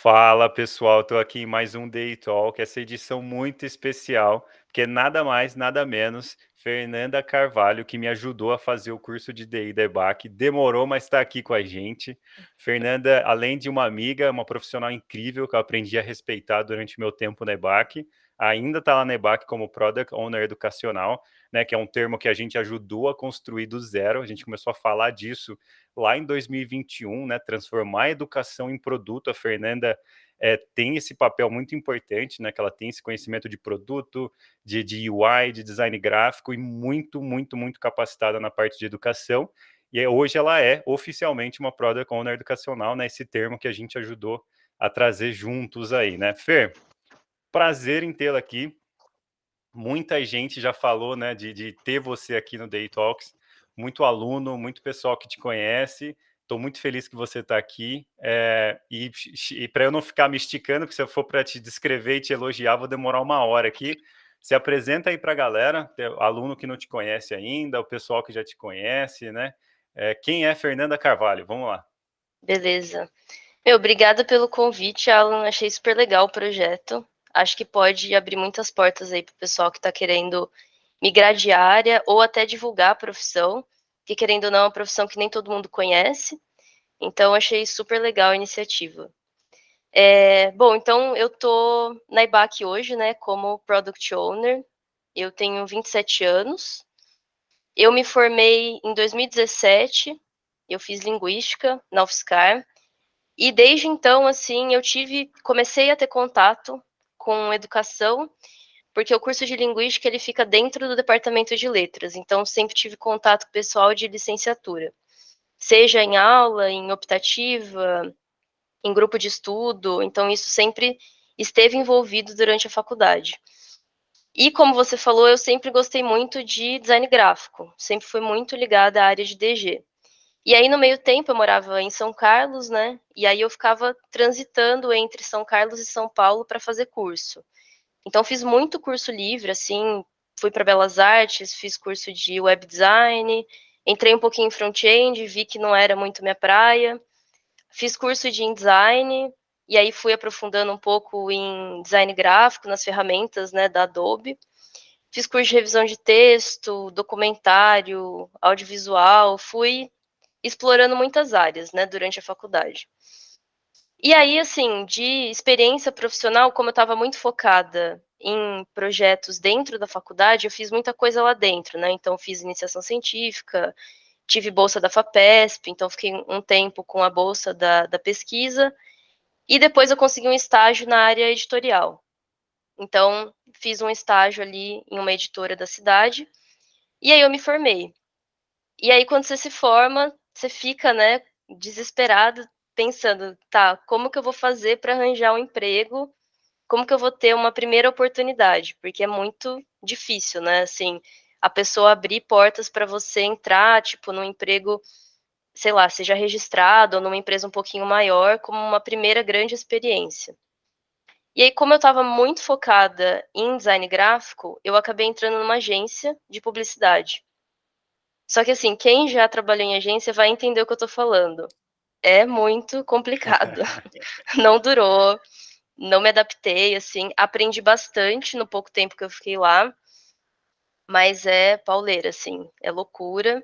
Fala pessoal, estou aqui em mais um Day Talk, essa edição muito especial, porque nada mais, nada menos, Fernanda Carvalho, que me ajudou a fazer o curso de DI da EBAC, demorou, mas está aqui com a gente. Fernanda, além de uma amiga, é uma profissional incrível que eu aprendi a respeitar durante meu tempo na EBAC, ainda está lá na EBAC como Product Owner Educacional, né, que é um termo que a gente ajudou a construir do zero, a gente começou a falar disso lá em 2021, né, transformar a educação em produto. A Fernanda tem esse papel muito importante, né, que ela tem esse conhecimento de produto, de UI, de design gráfico e muito, muito, muito capacitada na parte de educação. E hoje ela é oficialmente uma Product Owner educacional, né, esse termo que a gente ajudou a trazer juntos aí, né? Fer, prazer em tê-la aqui. Muita gente já falou, né, de ter você aqui no Day Talks, muito aluno, muito pessoal que te conhece. Estou muito feliz que você está aqui. E para eu não ficar me esticando, porque se eu for para te descrever e te elogiar, vou demorar uma hora aqui. Se apresenta aí para a galera, aluno que não te conhece ainda, o pessoal que já te conhece, né? Quem é Fernanda Carvalho? Vamos lá. Beleza. Obrigada pelo convite, Alan. Achei super legal o projeto. Acho que pode abrir muitas portas aí para o pessoal que está querendo migrar de área ou até divulgar a profissão, que querendo ou não é uma profissão que nem todo mundo conhece. Então, achei super legal a iniciativa. Bom, então eu tô na IBAC hoje, né, como Product Owner. Eu tenho 27 anos. Eu me formei em 2017. Eu fiz linguística na UFSCar. E desde então, assim, comecei a ter contato com educação, porque o curso de linguística ele fica dentro do departamento de letras, então sempre tive contato com o pessoal de licenciatura, seja em aula, em optativa, em grupo de estudo, então isso sempre esteve envolvido durante a faculdade. E como você falou, eu sempre gostei muito de design gráfico, sempre fui muito ligada à área de DG. E aí, no meio tempo, eu morava em São Carlos, né? E aí eu ficava transitando entre São Carlos e São Paulo para fazer curso. Então, fiz muito curso livre, assim, fui para Belas Artes, fiz curso de web design, entrei um pouquinho em front-end, vi que não era muito minha praia, fiz curso de InDesign, e aí fui aprofundando um pouco em design gráfico, nas ferramentas, né, da Adobe. Fiz curso de revisão de texto, documentário, audiovisual, fui explorando muitas áreas, né, durante a faculdade. E aí, assim, de experiência profissional, como eu estava muito focada em projetos dentro da faculdade, eu fiz muita coisa lá dentro, né? Então, fiz iniciação científica, tive bolsa da FAPESP, então fiquei um tempo com a bolsa da pesquisa, e depois eu consegui um estágio na área editorial. Então, fiz um estágio ali em uma editora da cidade, e aí eu me formei. E aí, quando você se forma, você fica, né, desesperado, pensando, tá, como que eu vou fazer para arranjar um emprego? Como que eu vou ter uma primeira oportunidade? Porque é muito difícil, né? Assim, a pessoa abrir portas para você entrar, tipo, num emprego, sei lá, seja registrado ou numa empresa um pouquinho maior, como uma primeira grande experiência. E aí, como eu estava muito focada em design gráfico, eu acabei entrando numa agência de publicidade. Só que assim, quem já trabalhou em agência vai entender o que eu tô falando. É muito complicado. Não durou, não me adaptei, assim, aprendi bastante no pouco tempo que eu fiquei lá, mas é pauleira, assim, é loucura.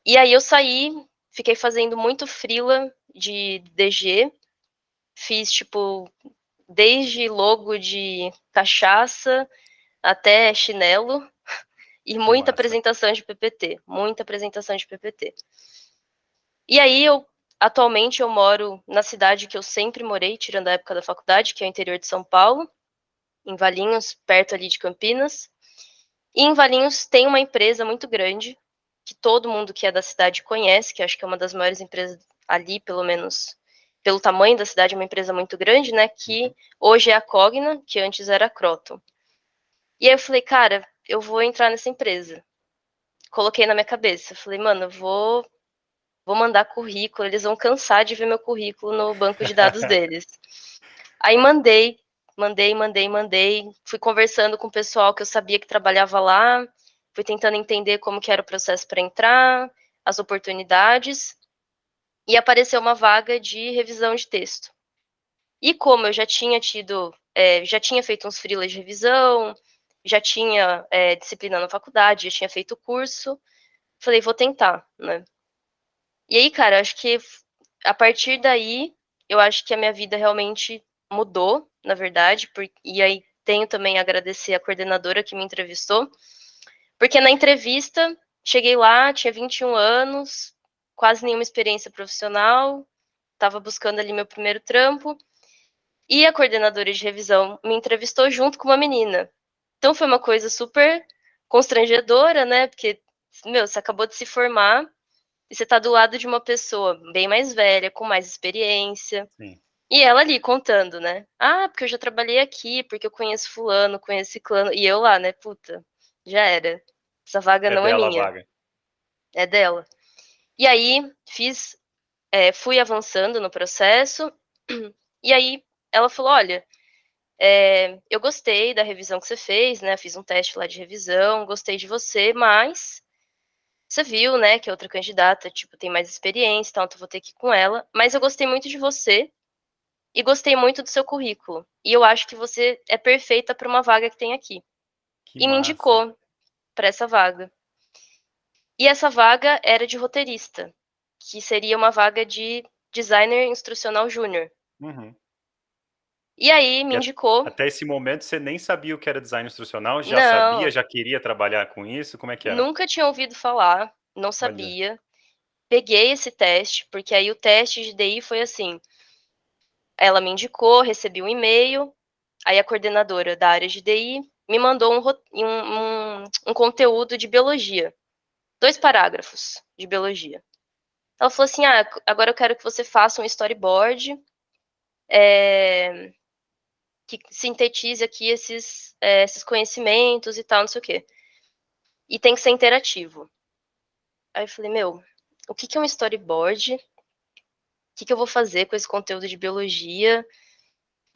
E aí eu saí, fiquei fazendo muito freela de DG, fiz tipo desde logo de cachaça até chinelo e Que muita massa. apresentação de PPT, muita apresentação de PPT. E aí atualmente eu moro na cidade que eu sempre morei, tirando a época da faculdade, que é o interior de São Paulo, em Valinhos, perto ali de Campinas. E em Valinhos tem uma empresa muito grande, que todo mundo que é da cidade conhece, que acho que é uma das maiores empresas ali, pelo menos pelo tamanho da cidade, é uma empresa muito grande, né? Que Uhum. hoje é a Cogna, que antes era a Croton. E aí eu falei, cara, eu vou entrar nessa empresa. Coloquei na minha cabeça, falei, mano, eu vou mandar currículo, eles vão cansar de ver meu currículo no banco de dados deles. Aí mandei, fui conversando com o pessoal que eu sabia que trabalhava lá, fui tentando entender como que era o processo para entrar, as oportunidades, e apareceu uma vaga de revisão de texto. E como eu já tinha tido, já tinha feito uns freelas de revisão, já tinha disciplina na faculdade, já tinha feito curso, falei, vou tentar, né? E aí, cara, acho que a partir daí, eu acho que a minha vida realmente mudou, na verdade, e aí tenho também a agradecer a coordenadora que me entrevistou, porque na entrevista, cheguei lá, tinha 21 anos, quase nenhuma experiência profissional, estava buscando ali meu primeiro trampo, e a coordenadora de revisão me entrevistou junto com uma menina. Então foi uma coisa super constrangedora, né? Porque, meu, você acabou de se formar e você tá do lado de uma pessoa bem mais velha, com mais experiência. Sim. E ela ali contando, né? Ah, porque eu já trabalhei aqui, porque eu conheço fulano, conheço ciclano. E eu lá, né? Puta, já era. Essa vaga É não é dela a minha, vaga. é dela. E aí fui avançando no processo. E aí ela falou: olha, eu gostei da revisão que você fez, né? Fiz um teste lá de revisão, gostei de você, mas você viu, né, que a outra candidata, tipo, tem mais experiência, então eu vou ter que ir com ela. Mas eu gostei muito de você e gostei muito do seu currículo. E eu acho que você é perfeita para uma vaga que tem aqui. Que E me massa. indicou para essa vaga. E essa vaga era de roteirista, que seria uma vaga de designer instrucional júnior. Uhum. E aí me E indicou. até esse momento você nem sabia o que era design instrucional? Já sabia, Não, já queria trabalhar com isso? Como é que era? nunca tinha ouvido falar, não Olha, sabia. Peguei esse teste, porque aí o teste de DI foi assim: ela me indicou, recebi um e-mail, aí a coordenadora da área de DI me mandou um conteúdo de biologia, 2 parágrafos de biologia. Ela falou assim: ah, agora eu quero que você faça um storyboard que sintetize aqui esses conhecimentos e tal, não sei o quê. E tem que ser interativo. Aí eu falei, meu, o que é um storyboard? O que eu vou fazer com esse conteúdo de biologia?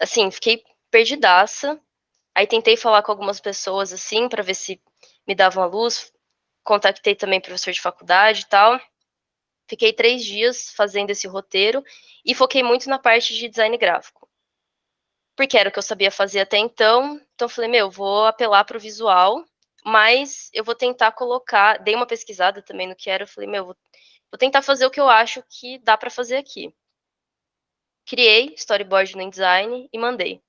Assim, fiquei perdidaça. Aí tentei falar com algumas pessoas, assim, para ver se me davam a luz. Contactei também professor de faculdade e tal. Fiquei 3 dias fazendo esse roteiro e foquei muito na parte de design gráfico. Porque era o que eu sabia fazer até então. Então, falei, meu, vou apelar para o visual, mas eu vou tentar colocar. Dei uma pesquisada também no que era. Eu falei, meu, vou tentar fazer o que eu acho que dá para fazer aqui. Criei storyboard no InDesign e mandei.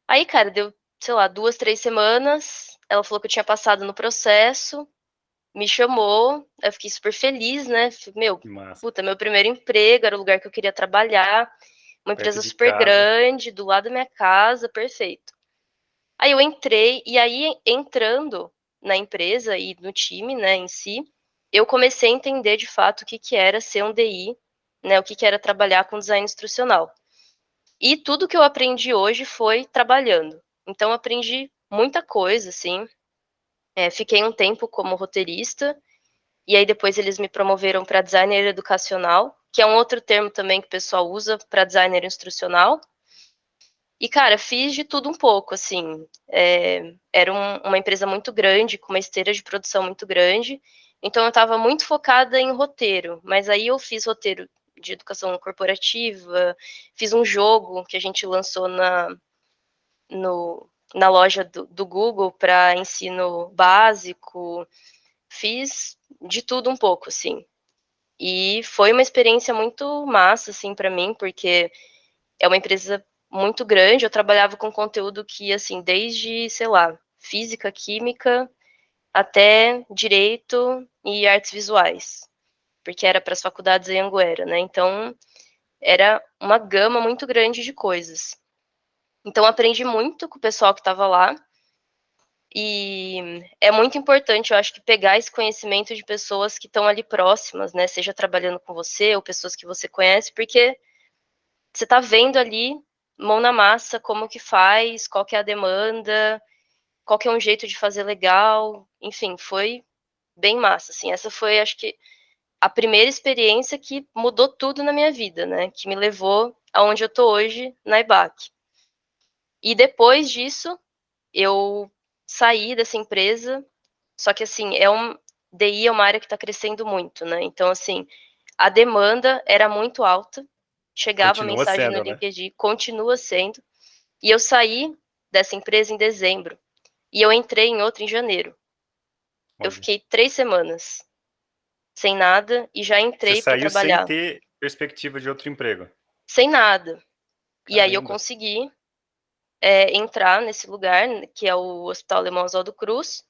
Aí, cara, deu, sei lá, 2, 3 semanas. Ela falou que eu tinha passado no processo, me chamou. Eu fiquei super feliz, né? Meu, que massa. puta, meu primeiro emprego, era o lugar que eu queria trabalhar. Uma Perto empresa de super casa. grande, do lado da minha casa, perfeito. Aí eu entrei, e aí entrando na empresa e no time, né, em si, eu comecei a entender de fato o que que era ser um DI, né, o que que era trabalhar com design instrucional. E tudo que eu aprendi hoje foi trabalhando. Então, eu aprendi muita coisa, assim. Fiquei um tempo como roteirista, e aí depois eles me promoveram para designer educacional, que é um outro termo também que o pessoal usa para designer instrucional. E, cara, fiz de tudo um pouco, assim. Era uma empresa muito grande, com uma esteira de produção muito grande, então eu estava muito focada em roteiro, mas aí eu fiz roteiro de educação corporativa, fiz um jogo que a gente lançou na loja do Google para ensino básico, fiz de tudo um pouco, assim. E foi uma experiência muito massa, assim, para mim, porque é uma empresa muito grande. Eu trabalhava com conteúdo que, assim, desde, sei lá, física, química, até direito e artes visuais, porque era para as faculdades em Anguera, né? Então, era uma gama muito grande de coisas. Então, aprendi muito com o pessoal que estava lá. E é muito importante, eu acho que pegar esse conhecimento de pessoas que estão ali próximas, né? Seja trabalhando com você ou pessoas que você conhece, porque você está vendo ali, mão na massa, como que faz, qual que é a demanda, qual que é um jeito de fazer legal. Enfim, foi bem massa, assim. Essa foi, acho que, a primeira experiência que mudou tudo na minha vida, né? Que me levou aonde eu tô hoje, na EBAC. E depois disso, eu saí dessa empresa, só que assim, DI é uma área que está crescendo muito, né? Então, assim, a demanda era muito alta chegava a Continua mensagem no sendo, né? LinkedIn, continua sendo. E eu saí dessa empresa em dezembro. E eu entrei em outra em janeiro. Eu Olha. fiquei 3 semanas sem nada e já Você entrei para saiu sem trabalhar. ter perspectiva de outro emprego. Sem nada. E aí eu Caramba. consegui entrar nesse lugar, que é o Hospital Alemão Oswaldo Cruz,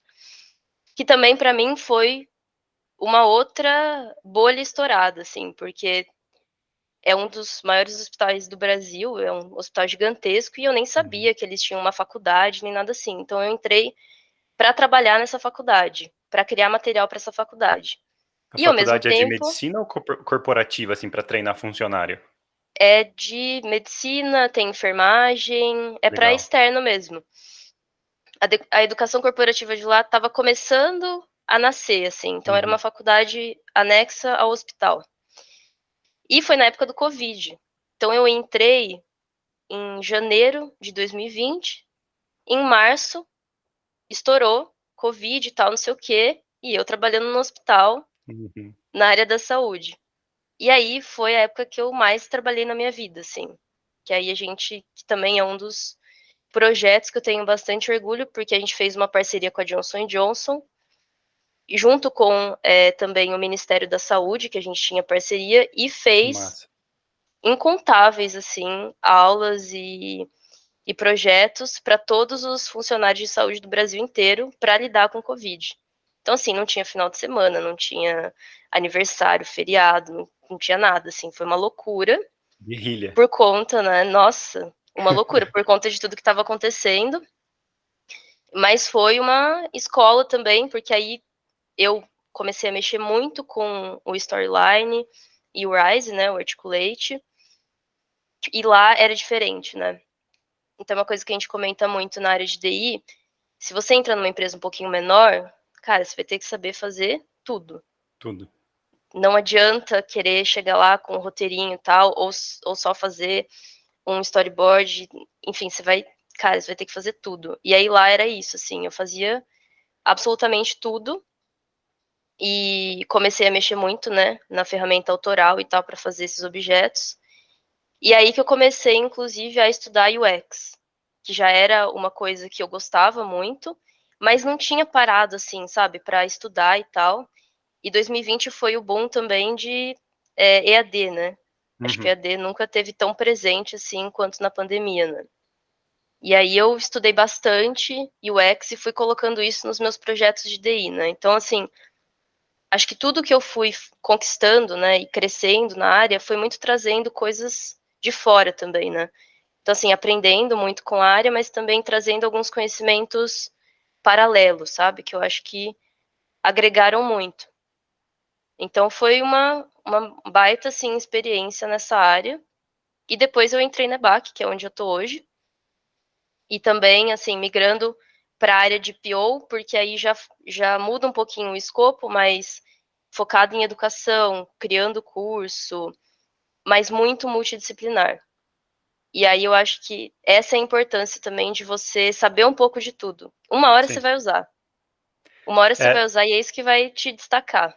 que também para mim foi uma outra bolha estourada, assim, porque é um dos maiores hospitais do Brasil, é um hospital gigantesco, e eu nem Uhum. sabia que eles tinham uma faculdade nem nada assim. Então eu entrei para trabalhar nessa faculdade, para criar material para essa faculdade. A E ao mesmo faculdade é de tempo medicina ou corporativa, assim, para treinar funcionário? é de medicina, tem enfermagem, é para Legal. externo mesmo. A educação corporativa de lá estava começando a nascer, assim, então era uma Uhum. faculdade anexa ao hospital. E foi na época do Covid. Então eu entrei em janeiro de 2020, em março estourou Covid e tal, não sei o quê, e eu trabalhando no hospital, Uhum. na área da saúde. E aí foi a época que eu mais trabalhei na minha vida, assim. Que aí a gente, que também é um dos projetos que eu tenho bastante orgulho, porque a gente fez uma parceria com a Johnson Johnson, e junto com também o Ministério da Saúde, que a gente tinha parceria, e Que fez massa. incontáveis, assim, aulas e projetos para todos os funcionários de saúde do Brasil inteiro para lidar com o Covid. Então, assim, não tinha final de semana, não tinha aniversário, feriado, não tinha nada, assim, foi uma loucura Guerrilha. por conta, né? Nossa, uma loucura por conta de tudo que estava acontecendo. Mas foi uma escola também, porque aí eu comecei a mexer muito com o Storyline e o Rise, né? O Articulate. E lá era diferente, né? Então, é uma coisa que a gente comenta muito na área de DI, se você entra numa empresa um pouquinho menor, cara, você vai ter que saber fazer tudo. Tudo. Não adianta querer chegar lá com um roteirinho e tal, ou só fazer um storyboard, enfim, cara, você vai ter que fazer tudo. E aí lá era isso, assim, eu fazia absolutamente tudo e comecei a mexer muito, né, na ferramenta autoral e tal para fazer esses objetos. E aí que eu comecei, inclusive, a estudar UX, que já era uma coisa que eu gostava muito, mas não tinha parado, assim, sabe, para estudar e tal. E 2020 foi o boom também de EAD, né? Acho que Uhum. EAD nunca teve tão presente assim quanto na pandemia, né? E aí eu estudei bastante UX e fui colocando isso nos meus projetos de DI, né? Então, assim, acho que tudo que eu fui conquistando, né, e crescendo na área foi muito trazendo coisas de fora também, né? Então, assim, aprendendo muito com a área, mas também trazendo alguns conhecimentos paralelos, sabe? Que eu acho que agregaram muito. Então, foi uma baita, assim, experiência nessa área. E depois eu entrei na EBAC, que é onde eu tô hoje. E também, assim, migrando para a área de PO, porque aí já muda um pouquinho o escopo, mas focado em educação, criando curso, mas muito multidisciplinar. E aí eu acho que essa é a importância também de você saber um pouco de tudo. Uma hora você Sim. vai usar. Uma hora você vai É, usar e é isso que vai te destacar.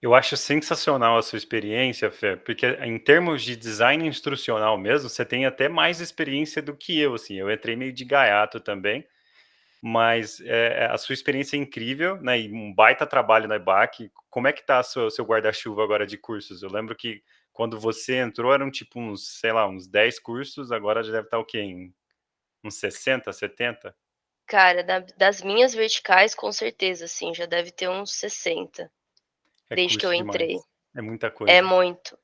eu acho sensacional a sua experiência, Fê, porque em termos de design instrucional mesmo, você tem até mais experiência do que eu, assim. Eu entrei meio de gaiato também, mas a sua experiência é incrível, né? E um baita trabalho na EBAC. Como é que tá seu guarda-chuva agora de cursos? Eu lembro que quando você entrou eram tipo uns, sei lá, uns 10 cursos, agora já deve estar o quê? Em uns 60, 70? Cara, das minhas verticais, com certeza, assim, já deve ter uns 60, É desde que eu curso entrei. demais. É muita coisa.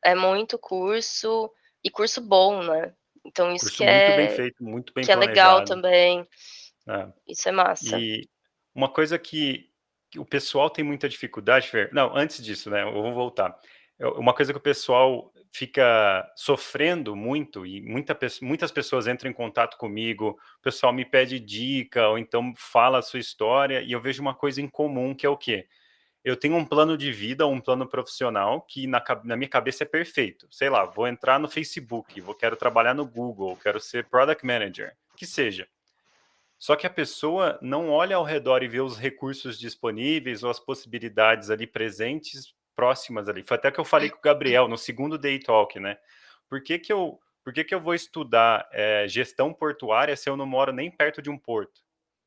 É muito curso, e curso bom, né? Então isso Curso muito bem feito, muito bem que é legal planejado, também, né? isso é massa. E uma coisa que o pessoal tem muita dificuldade, Fer, não, antes disso, né, eu vou voltar. Uma coisa que o pessoal fica sofrendo muito e muitas pessoas entram em contato comigo, o pessoal me pede dica ou então fala a sua história e eu vejo uma coisa em comum que é o quê? Eu tenho um plano de vida, um plano profissional que na minha cabeça é perfeito. Sei lá, vou entrar no Facebook, quero trabalhar no Google, quero ser Product Manager, que seja. Só que a pessoa não olha ao redor e vê os recursos disponíveis ou as possibilidades ali presentes próximas ali. Foi até que eu falei com o Gabriel no segundo Day Talk, né? por que que eu vou estudar gestão portuária se eu não moro nem perto de um porto?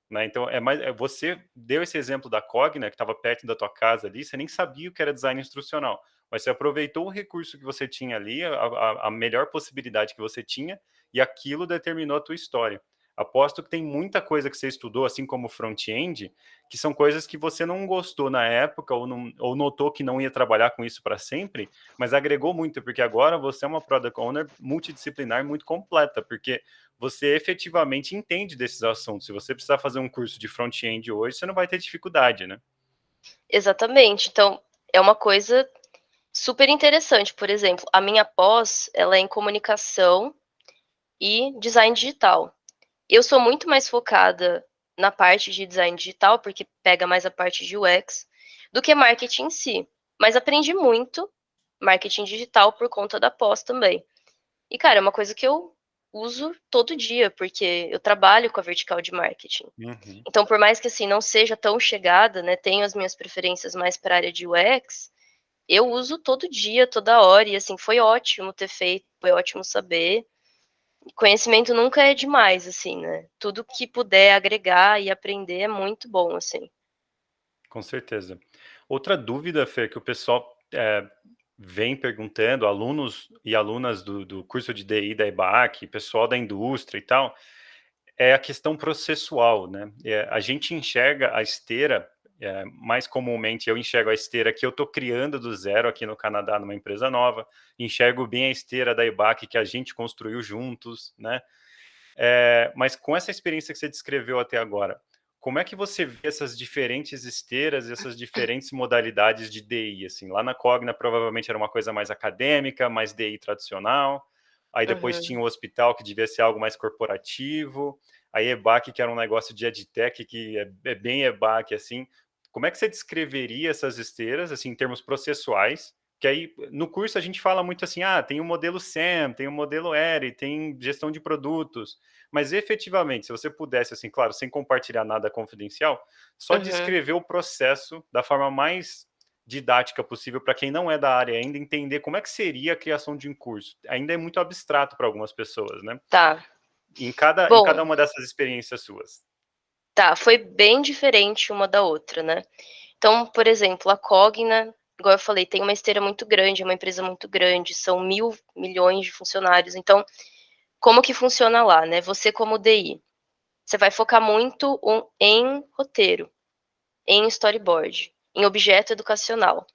Né? Então, você deu esse exemplo da Cogna, que estava perto da tua casa ali, você nem sabia o que era design instrucional, mas você aproveitou o recurso que você tinha ali, a melhor possibilidade que você tinha, e aquilo determinou a tua história. Aposto que tem muita coisa que você estudou, assim como front-end, que são coisas que você não gostou na época, ou notou que não ia trabalhar com isso para sempre, mas agregou muito, porque agora você é uma Product Owner multidisciplinar muito completa, porque você efetivamente entende desses assuntos. Se você precisar fazer um curso de front-end hoje, você não vai ter dificuldade, né? Exatamente. Então, é uma coisa super interessante. Por exemplo, a minha pós, ela é em comunicação e design digital. Eu sou muito mais focada na parte de design digital, porque pega mais a parte de UX, do que marketing em si. Mas aprendi muito marketing digital por conta da pós também. E, cara, é uma coisa que eu uso todo dia, porque eu trabalho com a vertical de marketing. Uhum. Então, por mais que assim não seja tão chegada, né, tenho as minhas preferências mais para a área de UX, eu uso todo dia, toda hora, e assim, foi ótimo ter feito, foi ótimo saber. Conhecimento nunca é demais, assim, né? Tudo que puder agregar e aprender é muito bom, assim. Com certeza. Outra dúvida, Fer, que o pessoal vem perguntando, alunos e alunas do curso de DI da EBAC, pessoal da indústria e tal, é a questão processual, né? A gente enxerga a esteira, mais comumente eu enxergo a esteira que eu estou criando do zero aqui no Canadá, numa empresa nova, enxergo bem a esteira da EBAC que a gente construiu juntos, né? Mas com essa experiência que você descreveu até agora, como é que você vê essas diferentes esteiras, essas diferentes modalidades de DI? Assim, lá na Cogna provavelmente era uma coisa mais acadêmica, mais DI tradicional. Aí depois Uhum. tinha o hospital, que devia ser algo mais corporativo. Aí EBAC, que era um negócio de EdTech, que é bem EBAC, assim. Como é que você descreveria essas esteiras, assim, em termos processuais? Que aí, no curso, a gente fala muito assim, tem o modelo SAM, tem o modelo ERI, tem gestão de produtos. Mas efetivamente, se você pudesse, assim, claro, sem compartilhar nada confidencial, só Uhum. descrever o processo da forma mais didática possível para quem não é da área ainda entender como é que seria a criação de um curso. Ainda é muito abstrato para algumas pessoas, né? Tá. Em cada Bom, uma dessas experiências suas. tá, foi bem diferente uma da outra, né? Então, por exemplo, a Cogna, igual eu falei, tem uma esteira muito grande, é uma empresa muito grande, são 1.000 milhões de funcionários. Então, como que funciona lá, né? Você como DI, você vai focar muito em roteiro, em storyboard, em objeto educacional.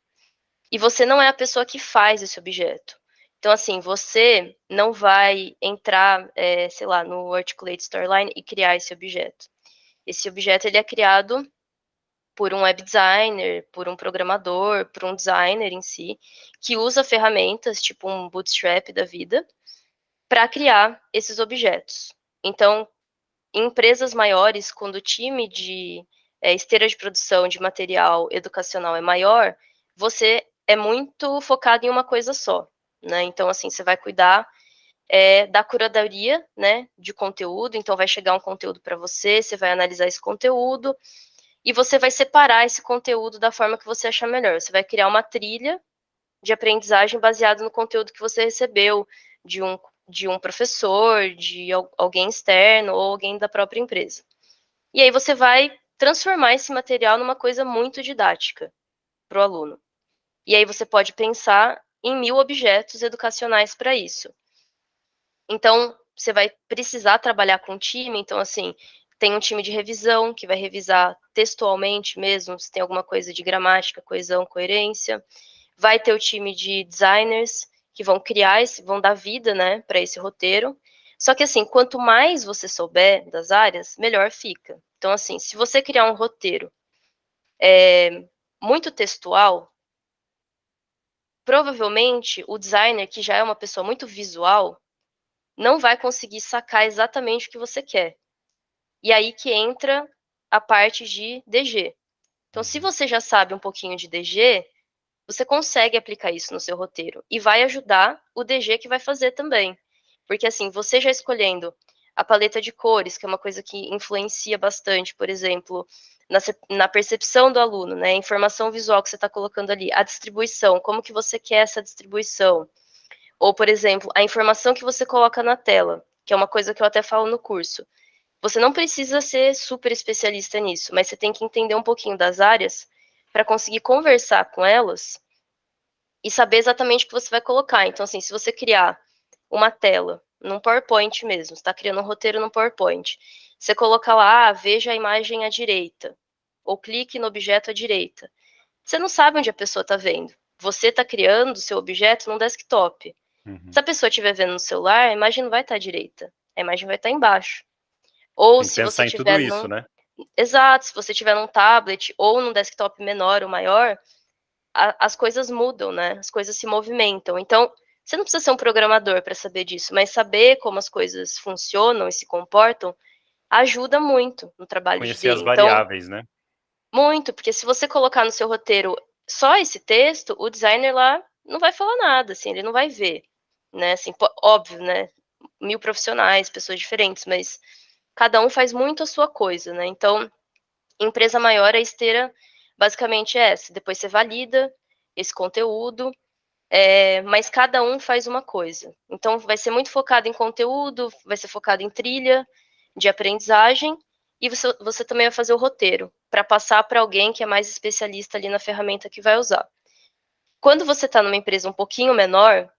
E você não é a pessoa que faz esse objeto. Então, assim, você não vai entrar, sei lá, no Articulate Storyline e criar esse objeto. Esse objeto ele é criado por um web designer, por um programador, por um designer em si, que usa ferramentas tipo um Bootstrap da vida para criar esses objetos. Então, em empresas maiores, quando o time de esteira de produção de material educacional é maior, você é muito focado em uma coisa só, né? Então, assim, você vai cuidar da curadoria, né, de conteúdo. Então, vai chegar um conteúdo para você, você vai analisar esse conteúdo e você vai separar esse conteúdo da forma que você achar melhor. Você vai criar uma trilha de aprendizagem baseada no conteúdo que você recebeu de um professor, de alguém externo ou alguém da própria empresa. E aí você vai transformar esse material numa coisa muito didática para o aluno. E aí você pode pensar em 1.000 objetos educacionais para isso. Então, você vai precisar trabalhar com time, então, assim, tem um time de revisão que vai revisar textualmente mesmo, se tem alguma coisa de gramática, coesão, coerência. Vai ter o time de designers que vão criar, vão dar vida, né, para esse roteiro. Só que, assim, quanto mais você souber das áreas, melhor fica. Então, assim, se você criar um roteiro muito textual, provavelmente o designer, que já é uma pessoa muito visual, não vai conseguir sacar exatamente o que você quer. E aí que entra a parte de DG. Então, se Uhum. você já sabe um pouquinho de DG, você consegue aplicar isso no seu roteiro e vai ajudar o DG que vai fazer também. Porque assim, você já escolhendo a paleta de cores, que é uma coisa que influencia bastante, por exemplo, na percepção do aluno, né? A informação visual que você está colocando ali, a distribuição, como que você quer essa distribuição, Ou, por exemplo, a informação que você coloca na tela, que é uma coisa que eu até falo no curso. Você não precisa ser super especialista nisso, mas você tem que entender um pouquinho das áreas para conseguir conversar com elas e saber exatamente o que você vai colocar. Então, assim, se você criar uma tela num PowerPoint mesmo, você está criando um roteiro no PowerPoint, você coloca lá, veja a imagem à direita, ou clique no objeto à direita. Você não sabe onde a pessoa está vendo. Você está criando o seu objeto num desktop. Se Uhum. a pessoa estiver vendo no celular, a imagem não vai estar à direita, a imagem vai estar embaixo. Ou Tem que se você pensar em tudo tiver isso, num. né? Exato, se você tiver num tablet ou num desktop menor ou maior, as coisas mudam, né? As coisas se movimentam. Então, você não precisa ser um programador para saber disso, mas saber como as coisas funcionam e se comportam ajuda muito no trabalho de Conhecer as DI. Então, variáveis, né? muito, porque se você colocar no seu roteiro só esse texto, o designer lá não vai falar nada, assim, ele não vai ver, né? Assim, óbvio, né? 1000 profissionais, pessoas diferentes, mas cada um faz muito a sua coisa, né? Então, empresa maior, a esteira basicamente é essa. Depois você valida esse conteúdo, mas cada um faz uma coisa. Então, vai ser muito focado em conteúdo, vai ser focado em trilha de aprendizagem, e você também vai fazer o roteiro, para passar para alguém que é mais especialista ali na ferramenta que vai usar. Quando você está numa empresa um pouquinho menor,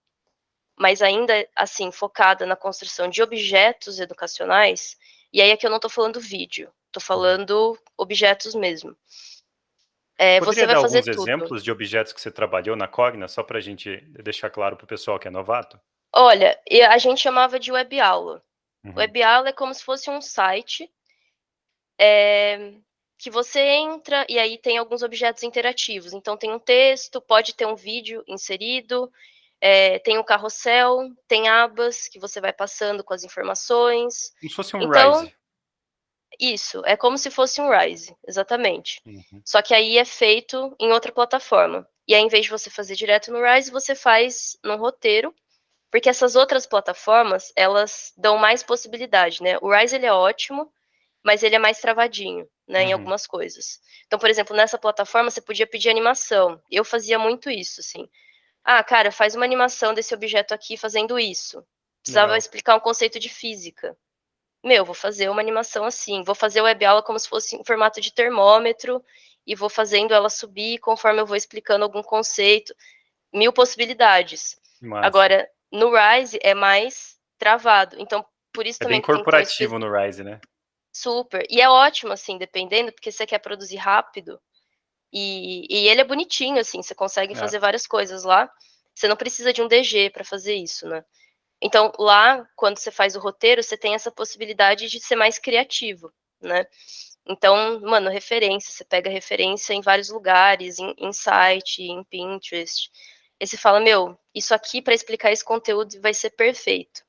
mas ainda assim focada na construção de objetos educacionais, e aí aqui eu não estou falando vídeo, estou Uhum. falando objetos mesmo. Você Você poderia vai dar fazer alguns tudo. exemplos de objetos que você trabalhou na Cogna, só para a gente deixar claro para o pessoal que é novato? Olha, a gente chamava de web aula. Uhum. Web aula é como se fosse um site é, que você entra e aí tem alguns objetos interativos. Então tem um texto, pode ter um vídeo inserido, tem um carrossel, tem abas que você vai passando com as informações. Como se fosse um Então, Rise. isso, é como se fosse um Rise, exatamente. Uhum. Só que aí é feito em outra plataforma. E aí, em vez de você fazer direto no Rise, você faz num roteiro, porque essas outras plataformas, elas dão mais possibilidade, né? O Rise, ele é ótimo, mas ele é mais travadinho, né, em Uhum. algumas coisas. Então, por exemplo, nessa plataforma você podia pedir animação. Eu fazia muito isso, assim. Ah, cara, faz uma animação desse objeto aqui fazendo isso. Precisava Legal. explicar um conceito de física. Meu, vou fazer uma animação assim. Vou fazer web aula como se fosse em formato de termômetro e vou fazendo ela subir conforme eu vou explicando algum conceito. 1000 possibilidades. Massa. Agora, no Rise é mais travado. Então, por isso É bem também que tem que ter corporativo no Rise, né? super. E é ótimo, assim, dependendo, porque você quer produzir rápido. E ele é bonitinho, assim, você consegue É. fazer várias coisas lá. Você não precisa de um DG para fazer isso, né? Então, lá, quando você faz o roteiro, você tem essa possibilidade de ser mais criativo, né? Então, mano, referência, você pega referência em vários lugares, em site, em Pinterest. E você fala, meu, isso aqui para explicar esse conteúdo vai ser perfeito.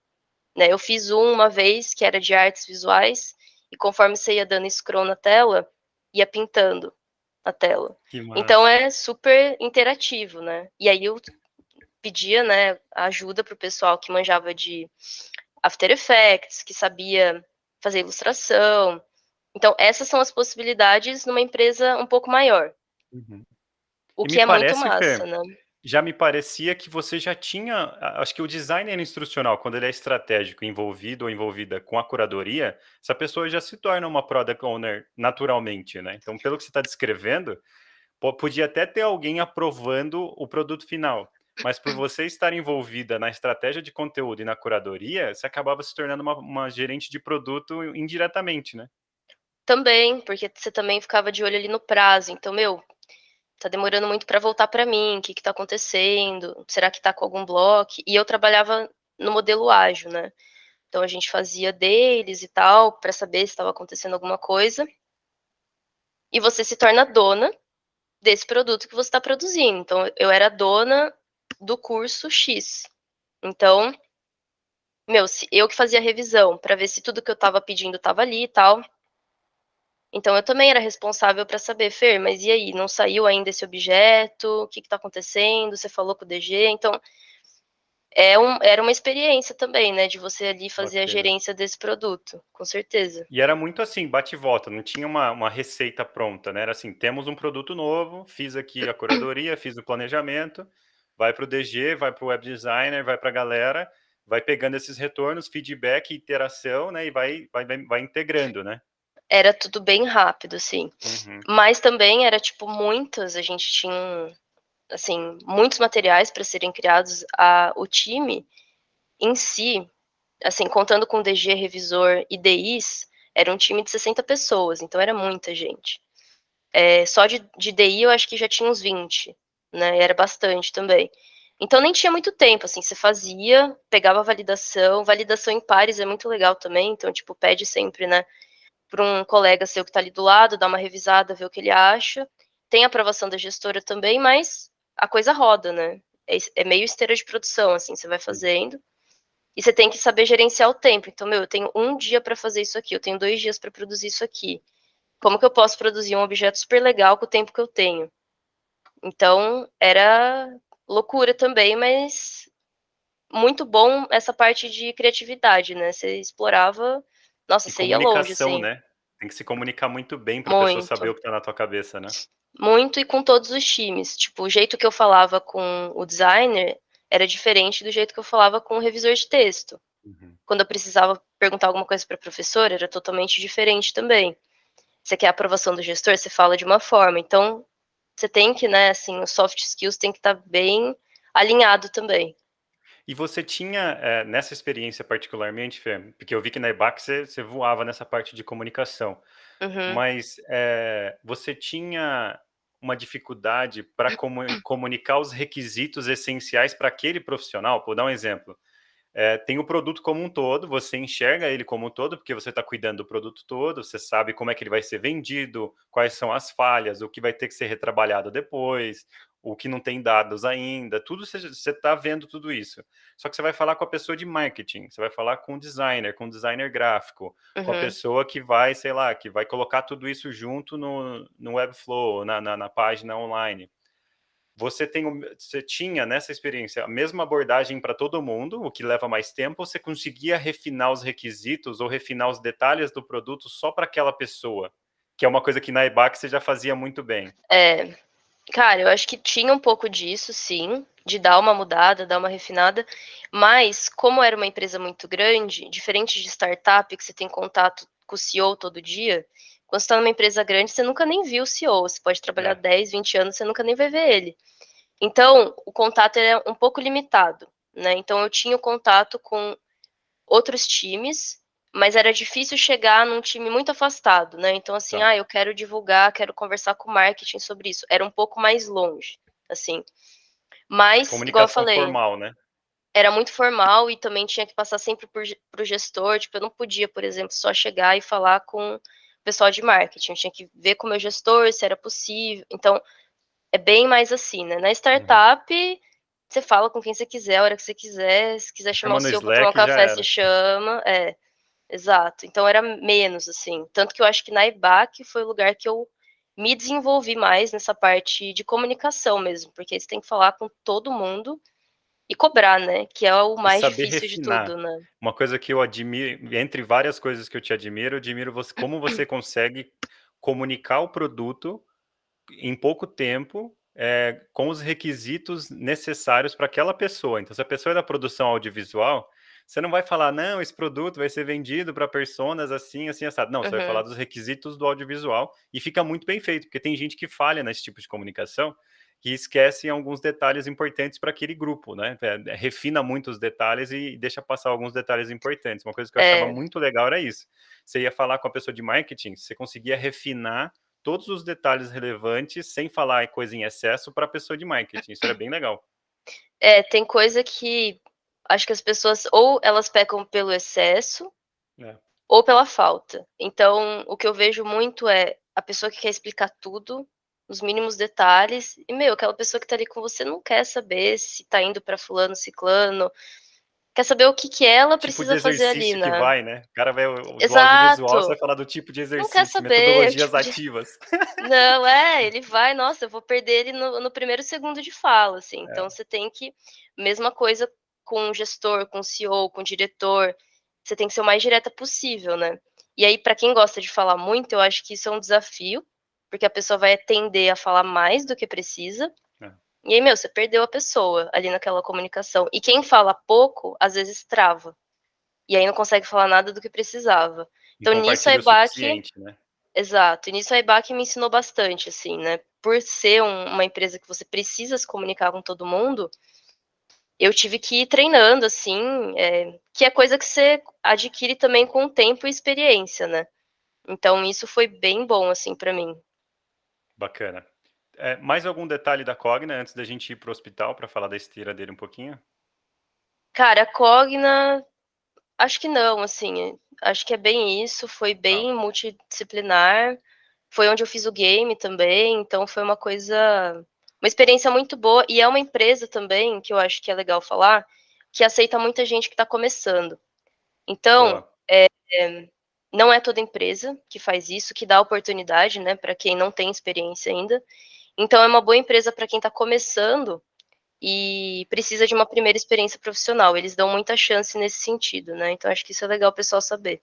Né? Eu fiz uma vez que era de artes visuais, e conforme você ia dando scroll na tela, ia pintando a tela. Que Então massa. é super interativo, né? E aí eu pedia, né, ajuda pro pessoal que manjava de After Effects, que sabia fazer ilustração. Então, essas são as possibilidades numa empresa um pouco maior, Uhum. o E me que é muito parece, Fê, massa, né? já me parecia que você já tinha, acho que o designer instrucional, quando ele é estratégico, envolvido ou envolvida com a curadoria, essa pessoa já se torna uma product owner naturalmente, né? Então, pelo que você está descrevendo, podia até ter alguém aprovando o produto final, mas por você estar envolvida na estratégia de conteúdo e na curadoria, você acabava se tornando uma gerente de produto indiretamente, né? Também, porque você também ficava de olho ali no prazo. Então, meu, tá demorando muito para voltar para mim, o que que tá acontecendo? Será que tá com algum bloco? E eu trabalhava no modelo ágil, né? Então a gente fazia deles e tal, para saber se estava acontecendo alguma coisa. E você se torna dona desse produto que você está produzindo. Então eu era dona do curso X. Então, meu, eu que fazia a revisão para ver se tudo que eu estava pedindo estava ali e tal. Então eu também era responsável para saber, Fer, mas e aí, não saiu ainda esse objeto? O que está acontecendo? Você falou com o DG? Então era uma experiência também, né, de você ali fazer a Bacana. gerência desse produto, com certeza. E era muito assim, bate e volta, não tinha uma receita pronta, né? Era assim, temos um produto novo, fiz aqui a curadoria, fiz o planejamento, vai para o DG, vai para o web designer, vai para a galera, vai pegando esses retornos, feedback, interação, né? E vai integrando, né? Era tudo bem rápido, assim. Uhum. Mas também era, tipo, muitas, a gente tinha, assim, muitos materiais para serem criados. O time em si, assim, contando com DG, revisor e DIs, era um time de 60 pessoas, então era muita gente. Só de DI eu acho que já tinha uns 20, né? Era bastante também. Então nem tinha muito tempo, assim, você fazia, pegava a validação em pares é muito legal também, então, tipo, pede sempre, né, para um colega seu que está ali do lado, dar uma revisada, ver o que ele acha. Tem a aprovação da gestora também, mas a coisa roda, né? É meio esteira de produção, assim, você vai fazendo. E você tem que saber gerenciar o tempo. Então, eu tenho um dia para fazer isso aqui, eu tenho 2 dias para produzir isso aqui. Como que eu posso produzir um objeto super legal com o tempo que eu tenho? Então, era loucura também, mas muito bom essa parte de criatividade, né? Você explorava, nossa, E você ia longe, comunicação, assim, né? Tem que se comunicar muito bem para a pessoa saber muito. o que está na tua cabeça, né? Muito e com todos os times. Tipo, o jeito que eu falava com o designer era diferente do jeito que eu falava com o revisor de texto. Uhum. Quando eu precisava perguntar alguma coisa para a professora, era totalmente diferente também. Você quer a aprovação do gestor, você fala de uma forma. Então, você tem que, né, assim, os soft skills tem que estar bem alinhado também. E você tinha, nessa experiência particularmente, Fê, porque eu vi que na EBAC você voava nessa parte de comunicação, Uhum. mas você tinha uma dificuldade para comunicar os requisitos essenciais para aquele profissional? Vou dar um exemplo. Tem o produto como um todo, você enxerga ele como um todo, porque você está cuidando do produto todo, você sabe como é que ele vai ser vendido, quais são as falhas, o que vai ter que ser retrabalhado depois, o que não tem dados ainda, tudo você está vendo tudo isso. Só que você vai falar com a pessoa de marketing, você vai falar com o designer gráfico, com a Uhum. pessoa que vai, sei lá, que vai colocar tudo isso junto no Webflow, na página online. Você tinha nessa experiência a mesma abordagem para todo mundo, o que leva mais tempo, ou você conseguia refinar os requisitos ou refinar os detalhes do produto só para aquela pessoa? Que é uma coisa que na EBAC você já fazia muito bem. É, cara, eu acho que tinha um pouco disso, sim, de dar uma mudada, dar uma refinada, mas como era uma empresa muito grande, diferente de startup, que você tem contato com o CEO todo dia, quando você está numa empresa grande, você nunca nem viu o CEO, você pode trabalhar É. 10, 20 anos, você nunca nem vai ver ele. Então, o contato é um pouco limitado, né? Então, eu tinha o contato com outros times, mas era difícil chegar num time muito afastado, né? Então, assim, Tá. eu quero divulgar, quero conversar com o marketing sobre isso. Era um pouco mais longe, assim. Mas, igual eu Comunicação falei, formal, né? era muito formal e também tinha que passar sempre pro gestor. Tipo, eu não podia, por exemplo, só chegar e falar com o pessoal de marketing. Eu tinha que ver com o meu gestor se era possível. Então, é bem mais assim, né? Na Uhum. startup, você fala com quem você quiser, a hora que você quiser. Se quiser chamar o Chama no CEO para tomar um Slack e já café, você era. chama. Exato. Então era menos, assim. Tanto que eu acho que na EBAC foi o lugar que eu me desenvolvi mais nessa parte de comunicação mesmo, porque você tem que falar com todo mundo e cobrar, né? Que é o E mais saber difícil de refinar. tudo, né? Uma coisa que eu admiro, entre várias coisas que eu admiro você, como você consegue comunicar o produto em pouco tempo, com os requisitos necessários para aquela pessoa. Então, se a pessoa é da produção audiovisual, você não vai falar, não, esse produto vai ser vendido para personas assim, assim, assado. Não, você vai falar Uhum. dos requisitos do audiovisual e fica muito bem feito, porque tem gente que falha nesse tipo de comunicação que esquece alguns detalhes importantes para aquele grupo, né? Refina muito os detalhes e deixa passar alguns detalhes importantes. Uma coisa que eu achava É, muito legal era isso. Você ia falar com a pessoa de marketing, você conseguia refinar todos os detalhes relevantes sem falar coisa em excesso para a pessoa de marketing. Isso era bem legal. tem coisa que acho que as pessoas ou elas pecam pelo excesso É. ou pela falta. Então, o que eu vejo muito é a pessoa que quer explicar tudo, os mínimos detalhes, e, aquela pessoa que tá ali com você não quer saber se tá indo pra fulano, ciclano, quer saber o que que ela Tipo de precisa fazer ali, exercício que né. vai, né? O cara vai do audiovisual, você vai Exato, falar do tipo de não quer exercício, saber o metodologias tipo de ativas. não, ele vai, nossa, eu vou perder ele no primeiro segundo de fala, assim, então É. você tem que mesma coisa com o gestor, com o CEO, com o diretor, você tem que ser o mais direta possível, né. E aí pra quem gosta de falar muito, eu acho que isso é um desafio, porque a pessoa vai tender a falar mais do que precisa, É. E aí, meu, você perdeu a pessoa ali naquela comunicação. E quem fala pouco, às vezes trava. E aí não consegue falar nada do que precisava. Não Então, nisso a compartilha o EBAC, suficiente, né? exato, e nisso a EBAC me ensinou bastante, assim, né? Por ser uma empresa que você precisa se comunicar com todo mundo, eu tive que ir treinando, assim, que é coisa que você adquire também com o tempo e experiência, né? Então, isso foi bem bom, assim, para mim. Bacana. Mais algum detalhe da Cogna antes da gente ir para o hospital para falar da esteira dele um pouquinho? Cara, a Cogna, acho que não, assim, acho que é bem isso, foi Tá. bem multidisciplinar, foi onde eu fiz o game também, então foi uma experiência muito boa, e é uma empresa também, que eu acho que é legal falar, que aceita muita gente que está começando. Então, Boa. não é toda empresa que faz isso, que dá oportunidade, né, para quem não tem experiência ainda. Então, é uma boa empresa para quem está começando e precisa de uma primeira experiência profissional. Eles dão muita chance nesse sentido, né? Então, acho que isso é legal o pessoal saber.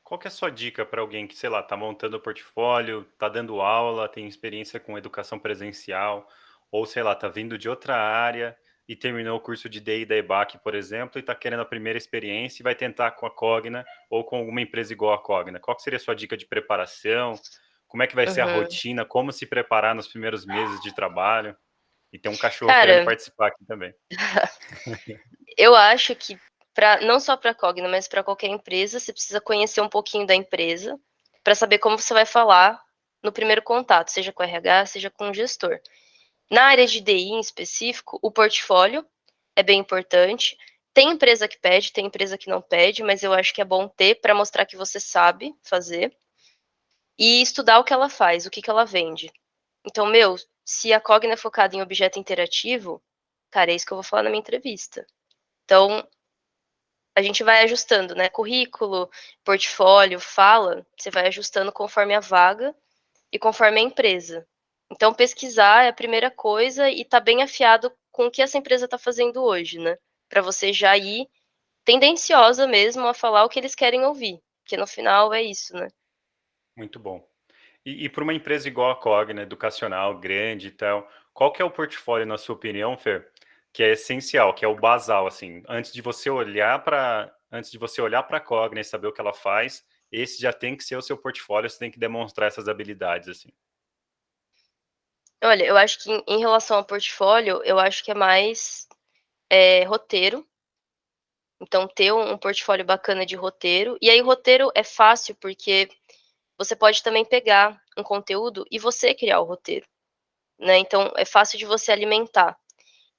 Qual que é a sua dica para alguém que, sei lá, está montando o portfólio, está dando aula, tem experiência com educação presencial, ou sei lá, está vindo de outra área e terminou o curso de DI da EBAC, por exemplo, e está querendo a primeira experiência e vai tentar com a Cogna ou com alguma empresa igual a Cogna. Qual que seria a sua dica de preparação? Como é que vai ser a Uhum. rotina? Como se preparar nos primeiros meses de trabalho? E tem um cachorro querendo Cara, participar aqui também. eu acho que não só para a Cogna, mas para qualquer empresa, você precisa conhecer um pouquinho da empresa para saber como você vai falar no primeiro contato, seja com o RH, seja com o gestor. Na área de DI em específico, o portfólio é bem importante. Tem empresa que pede, tem empresa que não pede, mas eu acho que é bom ter para mostrar que você sabe fazer e estudar o que ela faz, o que ela vende. Então, meu, se a Cogna é focada em objeto interativo, cara, é isso que eu vou falar na minha entrevista. Então, a gente vai ajustando, né? Currículo, portfólio, fala, você vai ajustando conforme a vaga e conforme a empresa. Então, pesquisar é a primeira coisa e tá bem afiado com o que essa empresa está fazendo hoje, né? Para você já ir tendenciosa mesmo a falar o que eles querem ouvir, porque no final é isso, né? Muito bom. E para uma empresa igual a Cogna, educacional, grande e tal, qual que é o portfólio, na sua opinião, Fer, que é essencial, que é o basal, assim, antes de você olhar para a Cogna e saber o que ela faz, esse já tem que ser o seu portfólio, você tem que demonstrar essas habilidades, assim. Olha, eu acho que em relação ao portfólio, eu acho que é mais roteiro. Então, ter um portfólio bacana de roteiro. E aí, roteiro é fácil porque você pode também pegar um conteúdo e você criar o roteiro, né? Então, é fácil de você alimentar.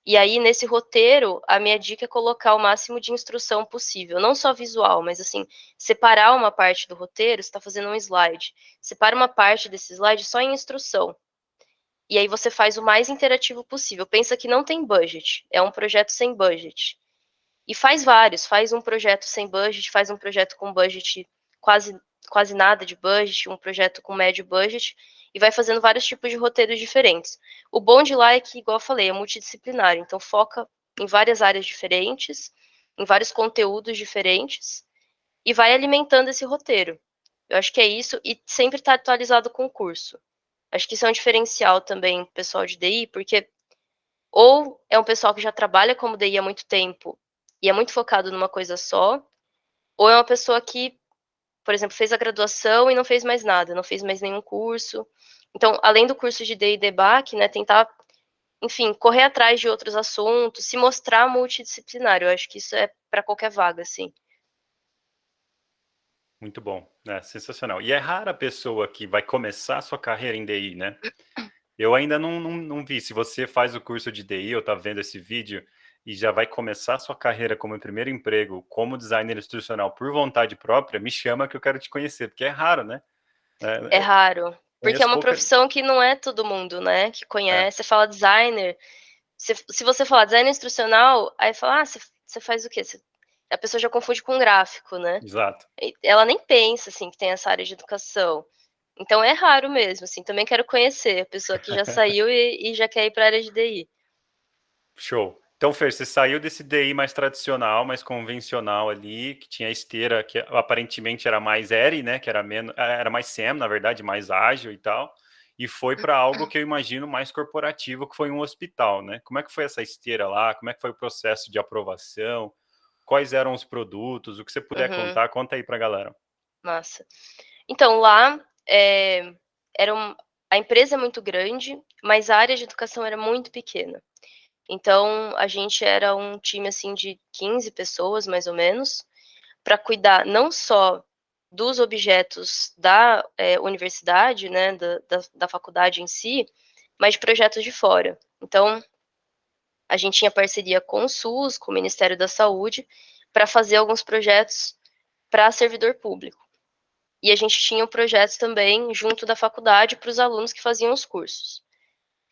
E aí, nesse roteiro, a minha dica é colocar o máximo de instrução possível, não só visual, mas assim, separar uma parte do roteiro, você está fazendo um slide, separa uma parte desse slide só em instrução. E aí você faz o mais interativo possível. Pensa que não tem budget, é um projeto sem budget. E faz vários, faz um projeto sem budget, faz um projeto com budget quase, quase nada de budget, um projeto com médio budget, e vai fazendo vários tipos de roteiros diferentes. O bom de lá é que, igual eu falei, é multidisciplinar, então foca em várias áreas diferentes, em vários conteúdos diferentes, e vai alimentando esse roteiro. Eu acho que é isso, e sempre está atualizado com o curso. Acho que isso é um diferencial também, pessoal de DI, porque ou é um pessoal que já trabalha como DI há muito tempo e é muito focado numa coisa só, ou é uma pessoa que, por exemplo, fez a graduação e não fez mais nada, não fez mais nenhum curso. Então, além do curso de DI e DBAC, né, tentar, enfim, correr atrás de outros assuntos, se mostrar multidisciplinar. Eu acho que isso é para qualquer vaga, assim. Muito bom, né? Sensacional. E é rara a pessoa que vai começar a sua carreira em DI, né? Eu ainda não vi. Se você faz o curso de DI ou tá vendo esse vídeo e já vai começar a sua carreira como primeiro emprego, como designer institucional por vontade própria, me chama que eu quero te conhecer, porque é raro, né? É É, raro, porque é conheço uma pouca. profissão que não é todo mundo, né, que É, conhece. Você fala designer, se você falar designer instrucional, aí fala, você faz o quê? A pessoa já confunde com gráfico, né? exato. Ela nem pensa, assim, que tem essa área de educação. Então é raro mesmo, assim, também quero conhecer a pessoa que já saiu e já quer ir para a área de DI. Show. Então, Fer, você saiu desse DI mais tradicional, mais convencional ali, que tinha esteira, que aparentemente era mais ERI, né? Que era menos, era mais SEM, na verdade, mais ágil e tal. e foi para algo que eu imagino mais corporativo, que foi um hospital, né? Como é que foi essa esteira lá? Como é que foi o processo de aprovação? Quais eram os produtos? O que você puder Uhum, contar, conta aí para a galera. massa. Então lá, era a empresa é muito grande, mas a área de educação era muito pequena. Então a gente era um time, assim, de 15 pessoas, mais ou menos, para cuidar não só dos objetos da, universidade, né, da faculdade em si, mas de projetos de fora. Então, a gente tinha parceria com o SUS, com o Ministério da Saúde, para fazer alguns projetos para servidor público. E a gente tinha projetos também junto da faculdade para os alunos que faziam os cursos.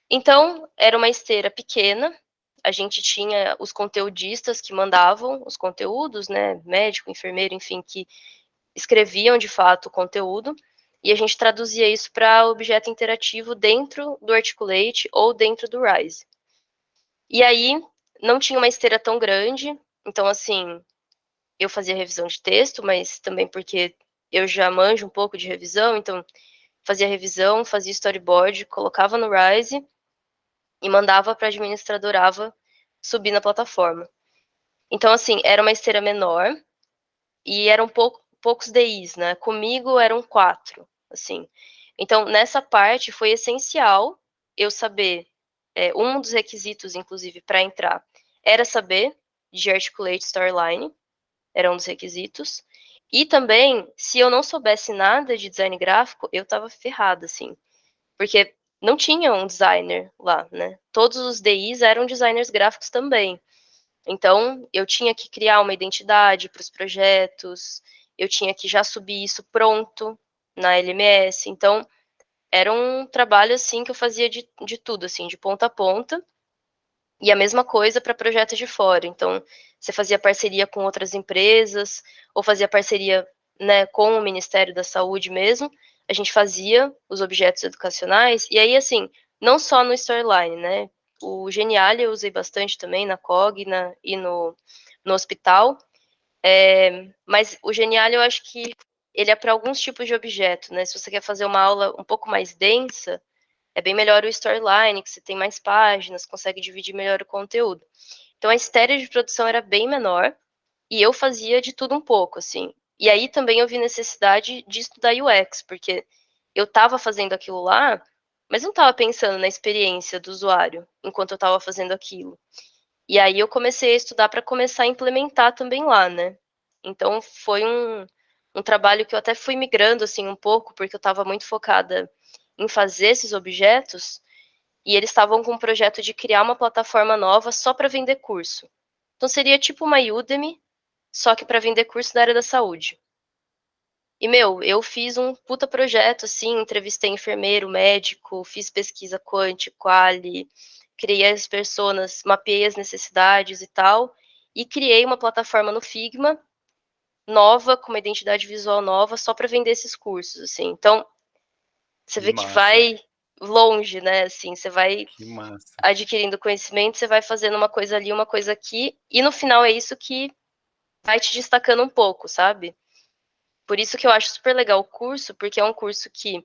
Então, era uma esteira pequena, a gente tinha os conteudistas que mandavam os conteúdos, né, médico, enfermeiro, enfim, que escreviam de fato o conteúdo, e a gente traduzia isso para objeto interativo dentro do Articulate ou dentro do Rise. E aí, não tinha uma esteira tão grande, então, assim, eu fazia revisão de texto, mas também porque eu já manjo um pouco de revisão, então fazia revisão, fazia storyboard, colocava no Rise e mandava para a administradora Ava subir na plataforma. Então, assim, era uma esteira menor e eram poucos DIs, né? Comigo eram 4, assim. Então, nessa parte foi essencial eu saber, um dos requisitos, inclusive, para entrar, era saber de Articulate Storyline, era um dos requisitos. E também, se eu não soubesse nada de design gráfico, eu estava ferrada, assim. Porque não tinha um designer lá, né? Todos os DIs eram designers gráficos também. Então, eu tinha que criar uma identidade para os projetos, eu tinha que já subir isso pronto na LMS. Então, era um trabalho, assim, que eu fazia de tudo, assim, de ponta a ponta. E a mesma coisa para projetos de fora. Então, você fazia parceria com outras empresas, ou fazia parceria, né, com o Ministério da Saúde mesmo. A gente fazia os objetos educacionais, e aí, assim, não só no Storyline, né? O Geniali eu usei bastante também na Cogna e no hospital. Mas o Geniali eu acho que ele é para alguns tipos de objeto, né? Se você quer fazer uma aula um pouco mais densa, é bem melhor o Storyline, que você tem mais páginas, consegue dividir melhor o conteúdo. Então a estéria de produção era bem menor e eu fazia de tudo um pouco, assim. E aí também eu vi necessidade de estudar UX, porque eu estava fazendo aquilo lá, mas não estava pensando na experiência do usuário enquanto eu estava fazendo aquilo. E aí eu comecei a estudar para começar a implementar também lá, né? Então foi um trabalho que eu até fui migrando assim um pouco, porque eu estava muito focada em fazer esses objetos, e eles estavam com um projeto de criar uma plataforma nova só para vender curso. Então seria tipo uma Udemy, só que para vender curso da área da saúde. E, meu, eu fiz um puta projeto, assim, entrevistei enfermeiro, médico, fiz pesquisa quant, quali, criei as personas, mapeei as necessidades e tal, e criei uma plataforma no Figma, nova, com uma identidade visual nova, só para vender esses cursos, assim. Então, você Que vê que massa, vai longe, né, assim, você vai que massa. adquirindo conhecimento, você vai fazendo uma coisa ali, uma coisa aqui, e no final é isso que vai te destacando um pouco, sabe? Por isso que eu acho super legal o curso, porque é um curso que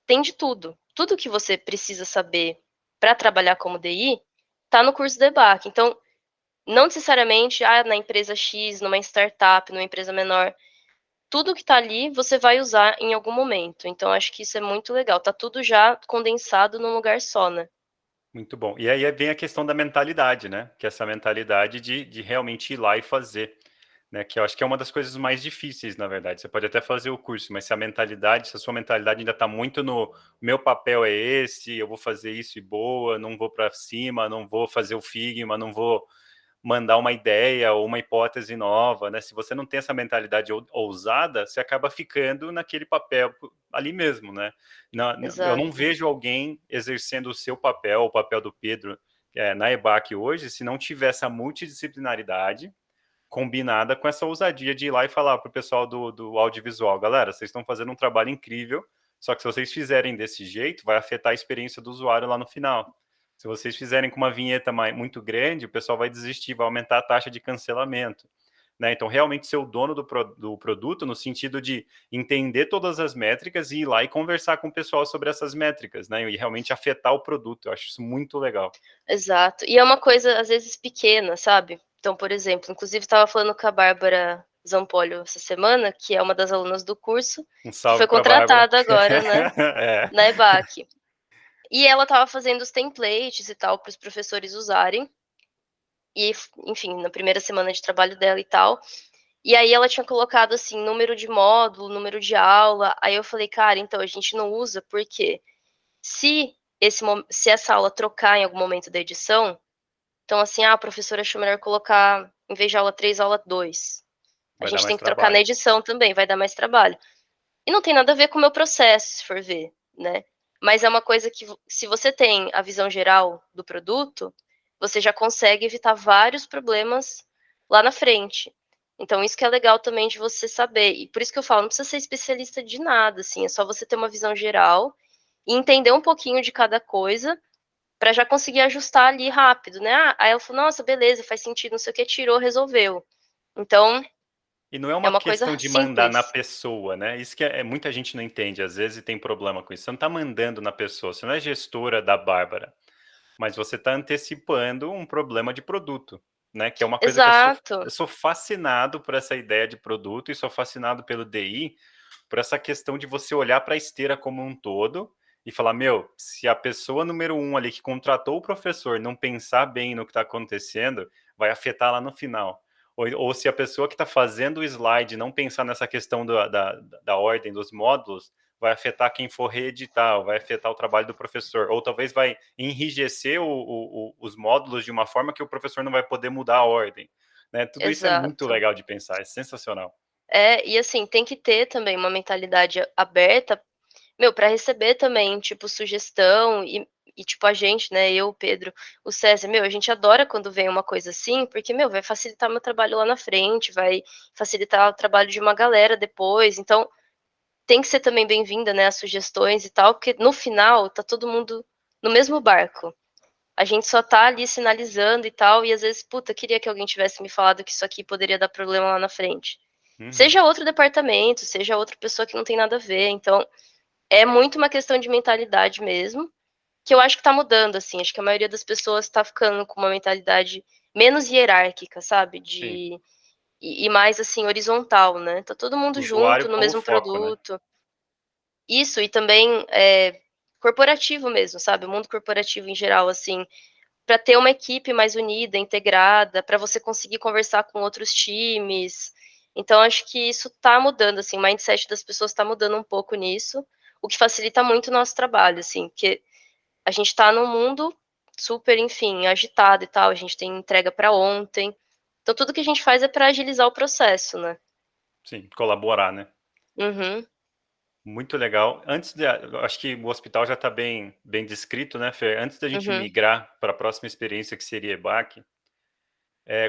tem de tudo. Tudo que você precisa saber para trabalhar como DI está no curso do EBAC. Então, não necessariamente na empresa X, numa startup, numa empresa menor. Tudo que está ali você vai usar em algum momento. Então, acho que isso é muito legal. Tá tudo já condensado num lugar só, né? Muito bom. E aí vem a questão da mentalidade, né? Que é essa mentalidade de realmente ir lá e fazer, né? Que eu acho que é uma das coisas mais difíceis, na verdade. Você pode até fazer o curso, mas se a mentalidade, se a sua mentalidade ainda está muito no meu papel é esse, eu vou fazer isso e boa, não vou para cima, não vou fazer o Figma, não vou mandar uma ideia ou uma hipótese nova, né? Se você não tem essa mentalidade ousada, você acaba ficando naquele papel ali mesmo, né? Eu não Exato. vejo alguém exercendo o seu papel, o papel do Pedro, na EBAC hoje, se não tiver essa multidisciplinaridade combinada com essa ousadia de ir lá e falar para o pessoal do audiovisual, galera, vocês estão fazendo um trabalho incrível, só que se vocês fizerem desse jeito, vai afetar a experiência do usuário lá no final. Se vocês fizerem com uma vinheta muito grande, o pessoal vai desistir, vai aumentar a taxa de cancelamento. né? Então, realmente ser o dono do produto no sentido de entender todas as métricas e ir lá e conversar com o pessoal sobre essas métricas, né? E realmente afetar o produto. Eu acho isso muito legal. Exato. E é uma coisa, às vezes, pequena, sabe? Então, por exemplo, inclusive estava falando com a Bárbara Zampolho essa semana, que é uma das alunas do curso, Um que foi salve para a Bárbara. contratada agora, né, É. na EBAC. E ela estava fazendo os templates e tal para os professores usarem. E, enfim, na primeira semana de trabalho dela e tal. E aí ela tinha colocado assim, número de módulo, número de aula. Aí eu falei, cara, então a gente não usa porque se essa aula trocar em algum momento da edição, então assim, a professora achou melhor colocar, em vez de aula 3, aula 2. A Vai dar gente mais tem que trocar na trabalho. edição também, vai dar mais trabalho. E não tem nada a ver com o meu processo, se for ver, né? Mas é uma coisa que, se você tem a visão geral do produto, você já consegue evitar vários problemas lá na frente. Então, isso que é legal também de você saber. E por isso que eu falo, não precisa ser especialista de nada, assim, é só você ter uma visão geral e entender um pouquinho de cada coisa para já conseguir ajustar ali rápido, né? Ah, aí ela falou, nossa, beleza, faz sentido, não sei o que, tirou, resolveu. Então, E não é é uma uma coisa questão de mandar na simples. pessoa, né? Isso que muita gente não entende, às vezes tem problema com isso. Você não está mandando na pessoa, você não é gestora da Bárbara, mas você está antecipando um problema de produto, né? Que é uma coisa que eu Exato, sou fascinado por essa ideia de produto e sou fascinado pelo DI, por essa questão de você olhar para a esteira como um todo e falar, meu, se a pessoa número um ali que contratou o professor não pensar bem no que está acontecendo, vai afetar lá no final. Ou se a pessoa que está fazendo o slide não pensar nessa questão da ordem dos módulos, vai afetar quem for reeditar, vai afetar o trabalho do professor, ou talvez vai enrijecer os módulos de uma forma que o professor não vai poder mudar a ordem. Né? Tudo isso é muito exato. legal de pensar, é sensacional. É, e assim, tem que ter também uma mentalidade aberta, meu, para receber também, tipo, sugestão e tipo, a gente, né, eu, o Pedro, o César, meu, a gente adora quando vem uma coisa assim, porque, meu, vai facilitar meu trabalho lá na frente, vai facilitar o trabalho de uma galera depois, então tem que ser também bem-vinda, né, as sugestões e tal, porque no final tá todo mundo no mesmo barco. A gente só tá ali sinalizando e tal, e às vezes, puta, queria que alguém tivesse me falado que isso aqui poderia dar problema lá na frente. Uhum. Seja outro departamento, seja outra pessoa que não tem nada a ver. Então, é muito uma questão de mentalidade mesmo, que eu acho que tá mudando, assim. Acho que a maioria das pessoas tá ficando com uma mentalidade menos hierárquica, sabe? Sim. E mais, assim, horizontal, né? Tá todo mundo junto Usuário no como mesmo foco, né? produto. Isso, e também corporativo mesmo, sabe? O mundo corporativo em geral, assim, para ter uma equipe mais unida, integrada, para você conseguir conversar com outros times. Então, acho que isso está mudando, assim, o mindset das pessoas está mudando um pouco nisso, o que facilita muito o nosso trabalho, assim, porque a gente está num mundo super, enfim, agitado e tal, a gente tem entrega para ontem. Então, tudo que a gente faz é para agilizar o processo, né? Sim, colaborar, né? Uhum, Muito legal. Eu acho que o hospital já está bem descrito, né, Fer? Antes da gente uhum, migrar para a próxima experiência, que seria EBAC,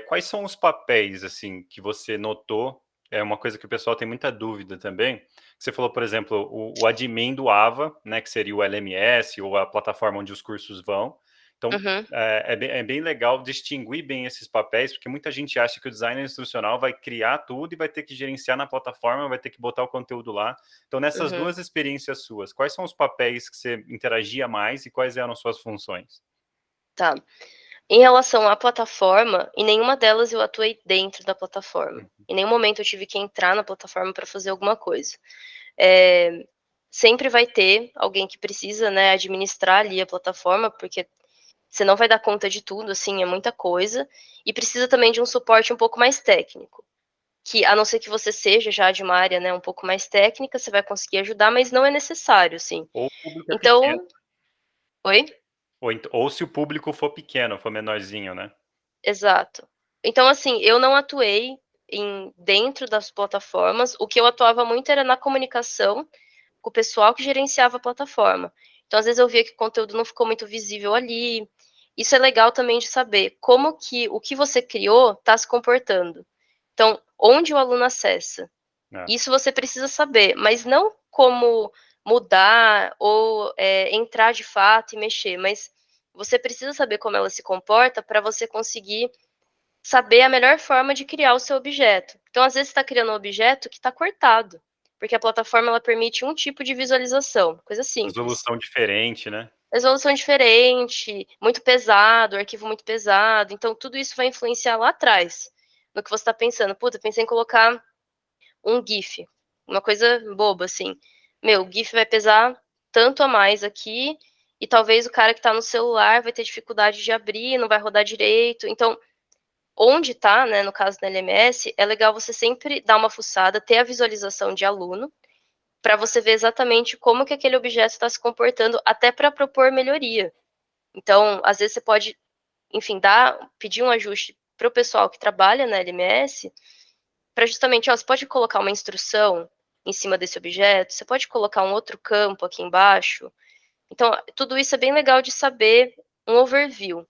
quais são os papéis, assim, que você notou? É uma coisa que o pessoal tem muita dúvida também. Você falou, por exemplo, o admin do AVA, né, que seria o LMS ou a plataforma onde os cursos vão. Então, uhum. é bem legal distinguir bem esses papéis, porque muita gente acha que o designer instrucional vai criar tudo e vai ter que gerenciar na plataforma, vai ter que botar o conteúdo lá. Então, nessas Uhum. duas experiências suas, quais são os papéis que você interagia mais e quais eram suas funções? Tá. Em relação à plataforma, em nenhuma delas eu atuei dentro da plataforma. Uhum. Em nenhum momento eu tive que entrar na plataforma para fazer alguma coisa. Eh, sempre vai ter alguém que precisa, né, administrar ali a plataforma, porque você não vai dar conta de tudo, assim, é muita coisa, e precisa também de um suporte um pouco mais técnico, que a não ser que você seja já de uma área, né, um pouco mais técnica, você vai conseguir ajudar, mas não é necessário, assim. Ou o público é pequeno. Então, oi? Ou se o público for pequeno, for menorzinho, né? Exato. Então, assim, eu não atuei dentro das plataformas, o que eu atuava muito era na comunicação com o pessoal que gerenciava a plataforma. Então, às vezes eu via que o conteúdo não ficou muito visível ali. Isso é legal também de saber como que o que você criou está se comportando. Então, onde o aluno acessa. É. Isso você precisa saber, mas não como mudar ou entrar de fato e mexer, mas você precisa saber como ela se comporta para você conseguir saber a melhor forma de criar o seu objeto. Então, às vezes, você está criando um objeto que está cortado, porque a plataforma ela permite um tipo de visualização, coisa simples. Resolução diferente, né? Resolução diferente, muito pesado, arquivo muito pesado. Então, tudo isso vai influenciar lá atrás, no que você está pensando. Puta, pensei em colocar um GIF, uma coisa boba, assim. Meu, o GIF vai pesar tanto a mais aqui, e talvez o cara que está no celular vai ter dificuldade de abrir, não vai rodar direito. Então, onde está, né, no caso da LMS, é legal você sempre dar uma fuçada, ter a visualização de aluno, para você ver exatamente como que aquele objeto está se comportando, até para propor melhoria. Então, às vezes você pode, enfim, pedir um ajuste para o pessoal que trabalha na LMS, para justamente, ó, você pode colocar uma instrução em cima desse objeto, você pode colocar um outro campo aqui embaixo. Então, tudo isso é bem legal de saber, um overview.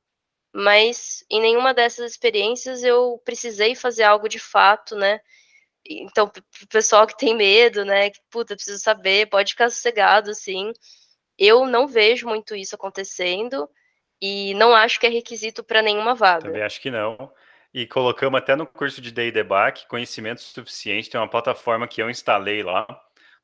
Mas em nenhuma dessas experiências eu precisei fazer algo de fato, né? Então, pro pessoal que tem medo, né? Que, puta, preciso saber, pode ficar sossegado, assim. Eu não vejo muito isso acontecendo e não acho que é requisito para nenhuma vaga. Também acho que não. E colocamos até no curso de DI Debug conhecimento suficiente. Tem uma plataforma que eu instalei lá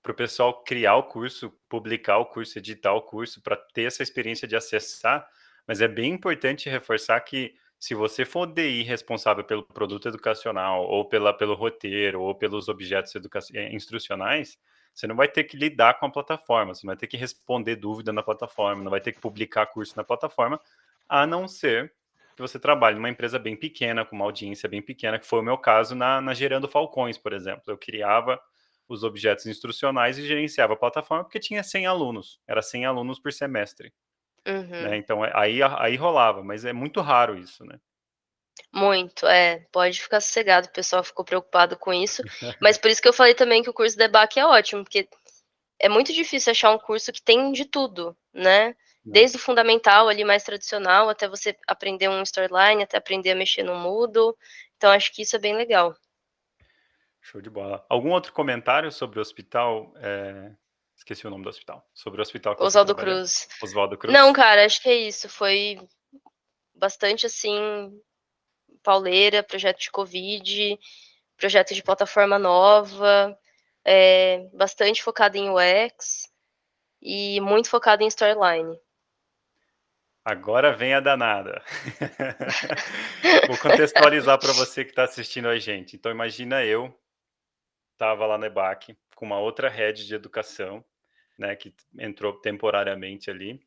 para o pessoal criar o curso, publicar o curso, editar o curso, para ter essa experiência de acessar. Mas é bem importante reforçar que se você for DI responsável pelo produto educacional, ou pelo roteiro, ou pelos objetos instrucionais, você não vai ter que lidar com a plataforma, você não vai ter que responder dúvida na plataforma, não vai ter que publicar curso na plataforma, a não ser que você trabalhe numa empresa bem pequena, com uma audiência bem pequena, que foi o meu caso na Gerando Falcões, por exemplo. Eu criava os objetos instrucionais e gerenciava a plataforma porque tinha 100 alunos, era 100 alunos por semestre, né? Uhum. Então aí rolava, mas é muito raro isso, né? Muito, pode ficar sossegado, o pessoal ficou preocupado com isso, mas por isso que eu falei também que o curso Debac é ótimo, porque é muito difícil achar um curso que tem de tudo, né? Né? Desde o fundamental ali mais tradicional, até você aprender um storyline, até aprender a mexer no Moodle. Então acho que isso é bem legal. Show de bola. Algum outro comentário sobre o hospital? Esqueci o nome do hospital. Sobre o hospital que você Oswaldo trabalhou? Cruz. Oswaldo Não, Cruz? cara, acho que é isso. Foi bastante assim, pauleira, projeto de Covid, projeto de plataforma nova, bastante focado em UX e muito focado em storyline. Agora vem a danada. Vou contextualizar para você que está assistindo a gente. Então, imagina eu estava lá na EBAC com uma outra head de educação, né, que entrou temporariamente ali.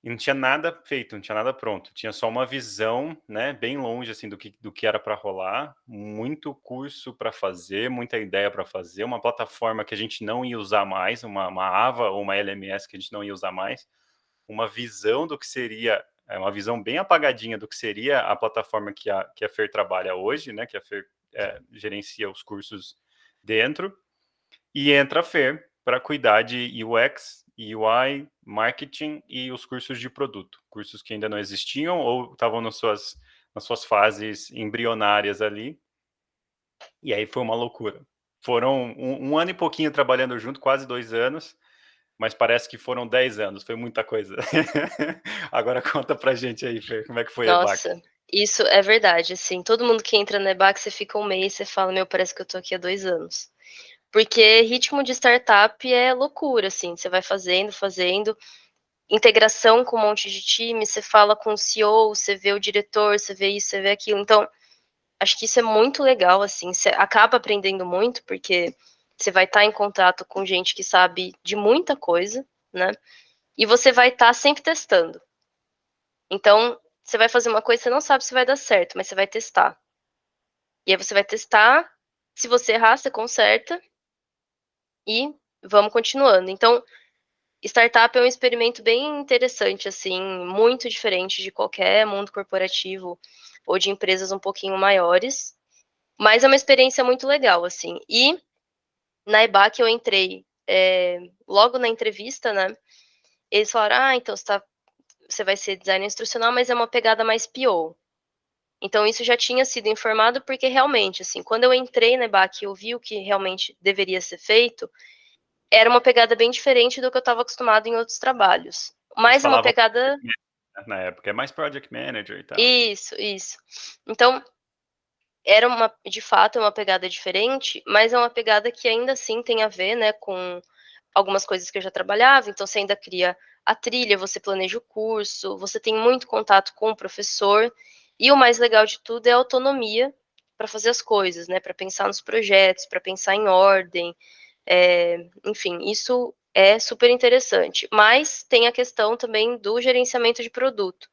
E não tinha nada feito, não tinha nada pronto. Tinha só uma visão, né, bem longe assim do que era para rolar, muito curso para fazer, muita ideia para fazer, uma plataforma que a gente não ia usar mais, uma AVA ou uma LMS que a gente não ia usar mais, uma visão do que seria, uma visão bem apagadinha do que seria a plataforma que a Fer trabalha hoje, né, que a Fer gerencia os cursos dentro, e entra a Fer para cuidar de UX, UI, marketing e os cursos de produto, cursos que ainda não existiam ou estavam nas suas fases embrionárias ali, e aí foi uma loucura. Foram um ano e pouquinho trabalhando junto, quase 2 anos, mas parece que foram 10 anos, foi muita coisa. Agora conta pra gente aí, Fer, como é que foi a EBAC? Nossa, isso é verdade, assim, todo mundo que entra na EBAC, você fica um mês, você fala, meu, parece que eu tô aqui há 2 anos. Porque ritmo de startup é loucura, assim, você vai fazendo, fazendo, integração com um monte de time, você fala com o CEO, você vê o diretor, você vê isso, você vê aquilo. Então, acho que isso é muito legal, assim, você acaba aprendendo muito, porque você vai estar em contato com gente que sabe de muita coisa, né? E você vai estar sempre testando. Então, você vai fazer uma coisa, você não sabe se vai dar certo, mas você vai testar. E aí você vai testar, se você errar, você conserta e vamos continuando. Então, startup é um experimento bem interessante, assim, muito diferente de qualquer mundo corporativo ou de empresas um pouquinho maiores, mas é uma experiência muito legal, assim. E na EBAC eu entrei logo na entrevista, né? Eles falaram, então você vai ser designer instrucional, mas é uma pegada mais PO. Então isso já tinha sido informado porque realmente, assim, quando eu entrei na EBAC e eu vi o que realmente deveria ser feito, era uma pegada bem diferente do que eu estava acostumado em outros trabalhos. Eles Mas é uma falavam pegada. Na época, é mais project manager e tal. Isso, isso. Então, era de fato, é uma pegada diferente, mas é uma pegada que ainda assim tem a ver, né, com algumas coisas que eu já trabalhava, então você ainda cria a trilha, você planeja o curso, você tem muito contato com o professor, e o mais legal de tudo é a autonomia para fazer as coisas, né, para pensar nos projetos, para pensar em ordem, enfim, isso é super interessante. Mas tem a questão também do gerenciamento de produto,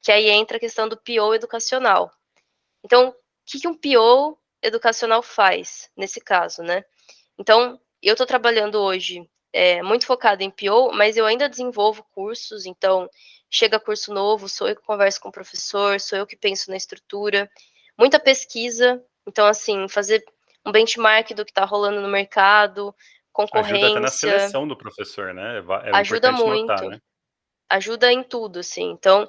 que aí entra a questão do PO educacional. Então, o que um PO educacional faz nesse caso, né? Então, eu estou trabalhando hoje muito focada em PO, mas eu ainda desenvolvo cursos, então chega curso novo, sou eu que converso com o professor, sou eu que penso na estrutura, muita pesquisa, então assim, fazer um benchmark do que está rolando no mercado, Ajuda até na concorrência, seleção do professor, né, é ajuda importante notar, muito, né. ajuda em tudo, assim. Então,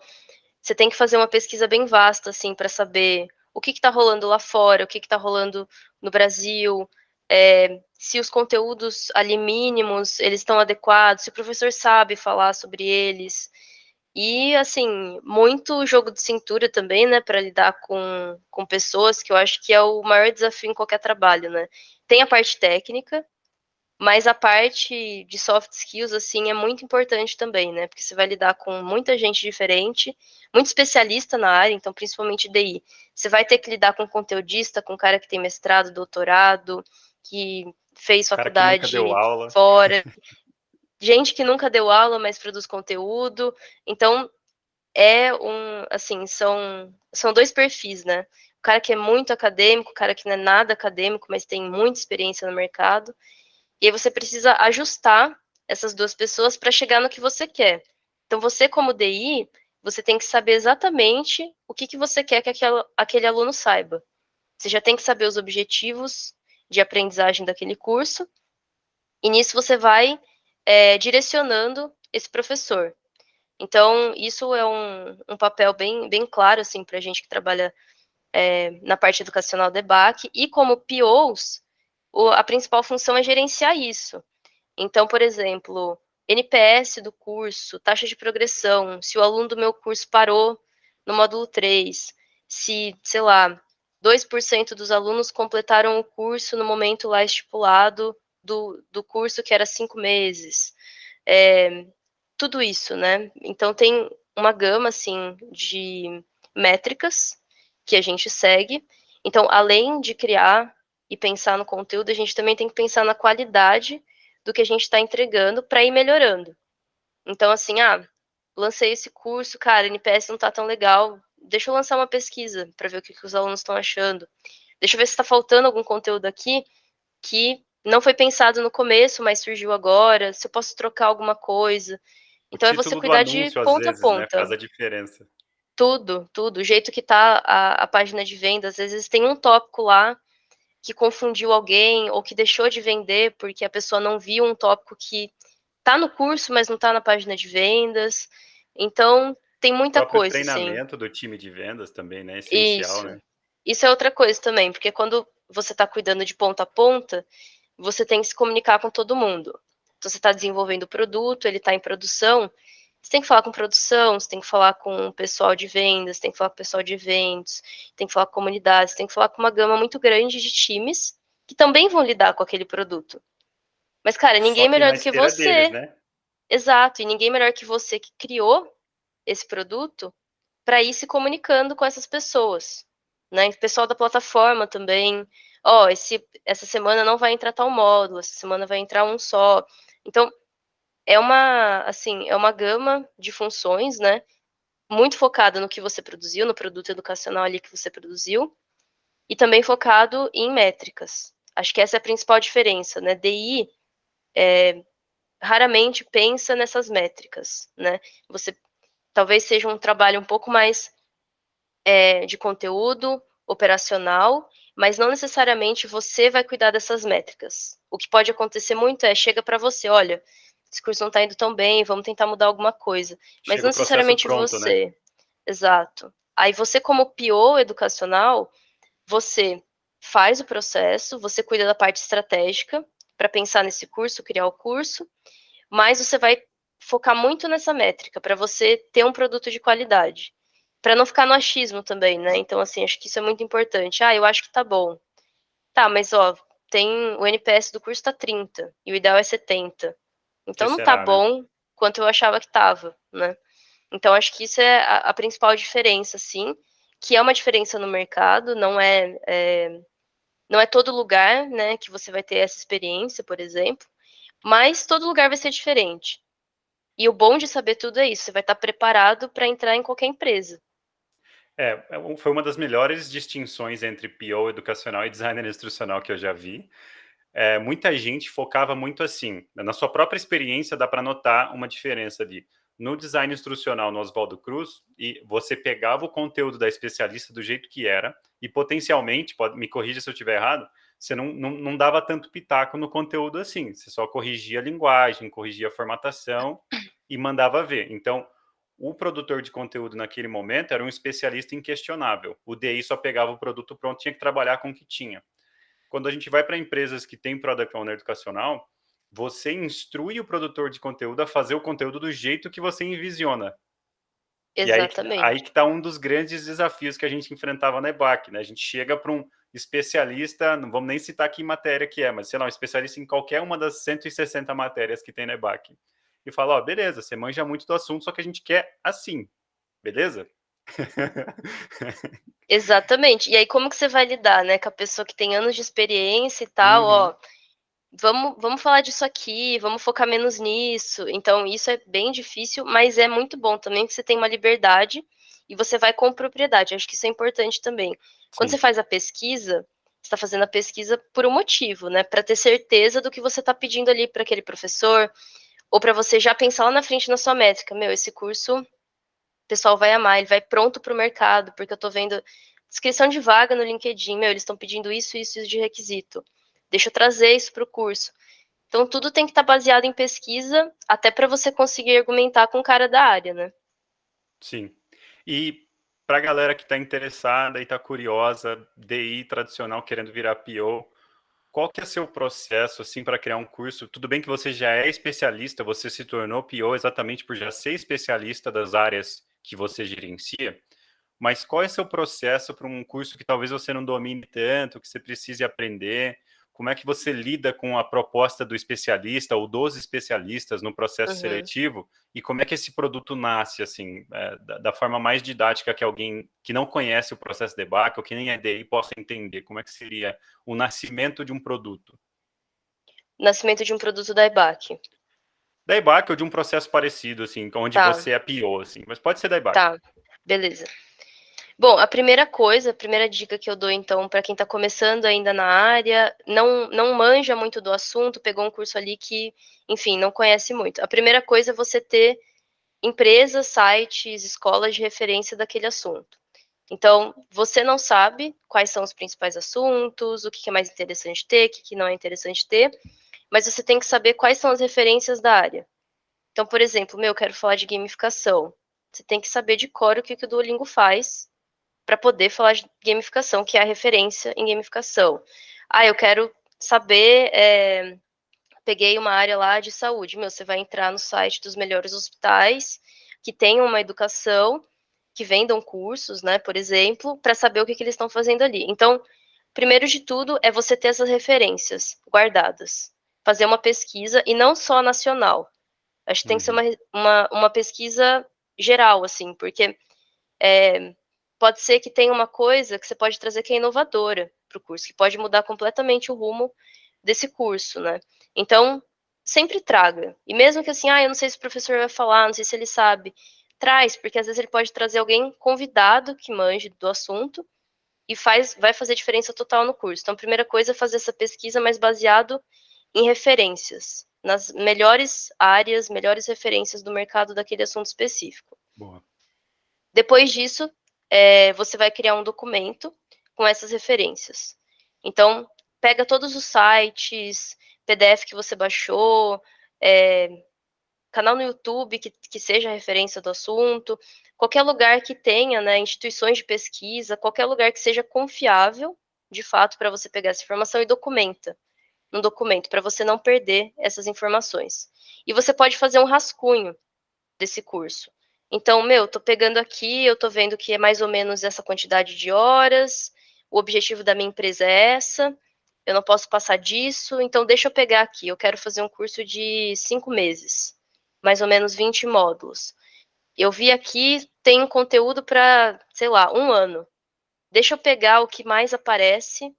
você tem que fazer uma pesquisa bem vasta, assim, para saber o que está rolando lá fora, o que está rolando no Brasil, se os conteúdos ali mínimos, eles estão adequados, se o professor sabe falar sobre eles. E, assim, muito jogo de cintura também, né, para lidar com pessoas, que eu acho que é o maior desafio em qualquer trabalho, né. Tem a parte técnica, mas a parte de soft skills, assim, é muito importante também, né, porque você vai lidar com muita gente diferente, muito especialista na área, então principalmente DI. Você vai ter que lidar com conteudista, com cara que tem mestrado, doutorado, que fez Cara que nunca deu faculdade aula. fora, gente que nunca deu aula, mas produz conteúdo. Então, assim, são 2 perfis, né. O cara que é muito acadêmico, o cara que não é nada acadêmico, mas tem muita experiência no mercado, e aí você precisa ajustar essas 2 pessoas para chegar no que você quer. Então você como DI, você tem que saber exatamente o que que você quer que aquele aluno saiba. Você já tem que saber os objetivos de aprendizagem daquele curso, e nisso você vai, direcionando esse professor. Então isso é um papel bem claro, assim, pra gente que trabalha, na parte educacional da EBAC, e como POs, a principal função é gerenciar isso. Então, por exemplo, NPS do curso, taxa de progressão, se o aluno do meu curso parou no módulo 3, se, sei lá, 2% dos alunos completaram o curso no momento lá estipulado do curso que era 5 meses. Tudo isso, né? Então tem uma gama, assim, de métricas que a gente segue. Então, além de criar e pensar no conteúdo, a gente também tem que pensar na qualidade do que a gente está entregando para ir melhorando. Então, assim, lancei esse curso, cara, NPS não tá tão legal. Deixa eu lançar uma pesquisa para ver o que, que os alunos estão achando. Deixa eu ver se está faltando algum conteúdo aqui que não foi pensado no começo, mas surgiu agora. Se eu posso trocar alguma coisa. O Então é você título do cuidar de anúncio, às ponta a vezes, né, ponta. faz a diferença. Tudo, tudo. O jeito que tá a página de venda, às vezes tem um tópico lá que confundiu alguém ou que deixou de vender porque a pessoa não viu um tópico que tá no curso, mas não tá na página de vendas. Então, tem O muita próprio coisa, assim. treinamento do time de vendas também, né, é essencial, Isso. né. Isso é outra coisa também, porque quando você está cuidando de ponta a ponta, você tem que se comunicar com todo mundo. Então, você está desenvolvendo o produto, ele está em produção, você tem que falar com produção, você tem que falar com o pessoal de vendas, tem que falar com o pessoal de eventos, tem que falar com comunidades, tem que falar com uma gama muito grande de times que também vão lidar com aquele produto. Mas, cara, Só ninguém que melhor na do que esteira deles, você. né. Exato, e ninguém melhor que você que criou esse produto para ir se comunicando com essas pessoas, né? O pessoal da plataforma também. Ó, essa semana não vai entrar tal módulo, essa semana vai entrar um só. Então, é uma gama de funções, né? Muito focada no que você produziu, no produto educacional ali que você produziu, e também focado em métricas. Acho que essa é a principal diferença, né? DI raramente pensa nessas métricas, né? Você talvez seja um trabalho um pouco mais de conteúdo operacional, mas não necessariamente você vai cuidar dessas métricas. O que pode acontecer muito chega para você, olha, esse curso não está indo tão bem, vamos tentar mudar alguma coisa, mas Chega não o processo necessariamente pronto, né. você. Exato. Aí você como PO educacional, você faz o processo, você cuida da parte estratégica para pensar nesse curso, criar o curso, mas você vai focar muito nessa métrica, para você ter um produto de qualidade. Para não ficar no achismo também, né? Então, assim, acho que isso é muito importante. Ah, eu acho que tá bom. Tá, mas ó, o NPS do curso tá 30 e o ideal é 70. Por que Então não tá será, né? bom quanto eu achava que tava, né? Então acho que isso é a principal diferença, sim, que é uma diferença no mercado, não é todo lugar, né, que você vai ter essa experiência, por exemplo, mas todo lugar vai ser diferente. E o bom de saber tudo é isso, você vai estar preparado para entrar em qualquer empresa. Foi uma das melhores distinções entre PO educacional e designer instrucional que eu já vi. Muita gente focava muito assim. Na sua própria experiência, dá para notar uma diferença de no design instrucional no Oswaldo Cruz, e você pegava o conteúdo da especialista do jeito que era, e potencialmente, me corrija se eu estiver errado, você não dava tanto pitaco no conteúdo assim. Você só corrigia a linguagem, corrigia a formatação e mandava ver. Então, o produtor de conteúdo naquele momento era um especialista inquestionável. O DI só pegava o produto pronto, tinha que trabalhar com o que tinha. Quando a gente vai para empresas que têm Product Owner educacional, você instrui o produtor de conteúdo a fazer o conteúdo do jeito que você envisiona. E aí Exatamente. que está um dos grandes desafios que a gente enfrentava na EBAC, né? A gente chega para um especialista, não vamos nem citar que matéria que é, mas sei lá, um especialista em qualquer uma das 160 matérias que tem na EBAC. E fala, ó, beleza, você manja muito do assunto, só que a gente quer assim, beleza? Exatamente. E aí como que você vai lidar, né, com a pessoa que tem anos de experiência e tal, Uhum, ó, vamos falar disso aqui, vamos focar menos nisso. Então, isso é bem difícil, mas é muito bom também que você tem uma liberdade e você vai com propriedade. Acho que isso é importante também. Quando você sim, faz a pesquisa, você está fazendo a pesquisa por um motivo, né? Para ter certeza do que você está pedindo ali para aquele professor, ou para você já pensar lá na frente na sua métrica. Meu, esse curso o pessoal vai amar, ele vai pronto para o mercado, porque eu estou vendo descrição de vaga no LinkedIn, meu, eles estão pedindo isso de requisito. Deixa eu trazer isso para o curso. Então, tudo tem que estar baseado em pesquisa, até para você conseguir argumentar com o cara da área, né? sim. E para a galera que está interessada e está curiosa, DI tradicional querendo virar PO, qual que é seu processo assim para criar um curso? Tudo bem que você já é especialista, você se tornou PO exatamente por já ser especialista das áreas que você gerencia, mas qual é seu processo para um curso que talvez você não domine tanto, que você precise aprender? Como é que você lida com a proposta do especialista ou dos especialistas no processo Uhum. seletivo? E como é que esse produto nasce, assim, da forma mais didática que alguém que não conhece o processo de debate ou que nem é DI possa entender? Como é que seria o nascimento de um produto? Nascimento de um produto da EBAC. Da EBAC ou de um processo parecido, assim, onde Tá, você é PO, assim, mas pode ser da EBAC. tá. Beleza. Bom, a primeira coisa, a primeira dica que eu dou, então, para quem está começando ainda na área, não manja muito do assunto, pegou um curso ali que, enfim, não conhece muito. A primeira coisa é você ter empresas, sites, escolas de referência daquele assunto. Então, você não sabe quais são os principais assuntos, o que é mais interessante ter, o que não é interessante ter, mas você tem que saber quais são as referências da área. Então, por exemplo, eu quero falar de gamificação. Você tem que saber de cor o que o Duolingo faz para poder falar de gamificação, que é a referência em gamificação. Ah, eu quero saber, peguei uma área lá de saúde. Você vai entrar no site dos melhores hospitais que tenham uma educação, que vendam cursos, né, por exemplo, para saber o que eles estão fazendo ali. Então, primeiro de tudo é você ter essas referências guardadas, fazer uma pesquisa e não só nacional. Acho que tem que ser Uhum. uma pesquisa geral, assim, porque pode ser que tenha uma coisa que você pode trazer que é inovadora para o curso, que pode mudar completamente o rumo desse curso, né? Então, sempre traga. E mesmo que assim, eu não sei se o professor vai falar, não sei se ele sabe, traz, porque às vezes ele pode trazer alguém convidado que manje do assunto e vai fazer diferença total no curso. Então, a primeira coisa é fazer essa pesquisa, mas baseado em referências, nas melhores áreas, melhores referências do mercado daquele assunto específico. Boa. Depois disso, você vai criar um documento com essas referências. Então, pega todos os sites, PDF que você baixou, é, canal no YouTube que seja referência do assunto, qualquer lugar que tenha, né, instituições de pesquisa, qualquer lugar que seja confiável, de fato, para você pegar essa informação e documenta. num documento, para você não perder essas informações. E você pode fazer um rascunho desse curso. Então, tô pegando aqui, eu tô vendo que é mais ou menos essa quantidade de horas, o objetivo da minha empresa é essa, eu não posso passar disso, então deixa eu pegar aqui, eu quero fazer um curso de 5 meses, mais ou menos 20 módulos. Eu vi aqui, tem conteúdo para, sei lá, 1 ano. Deixa eu pegar o que mais aparece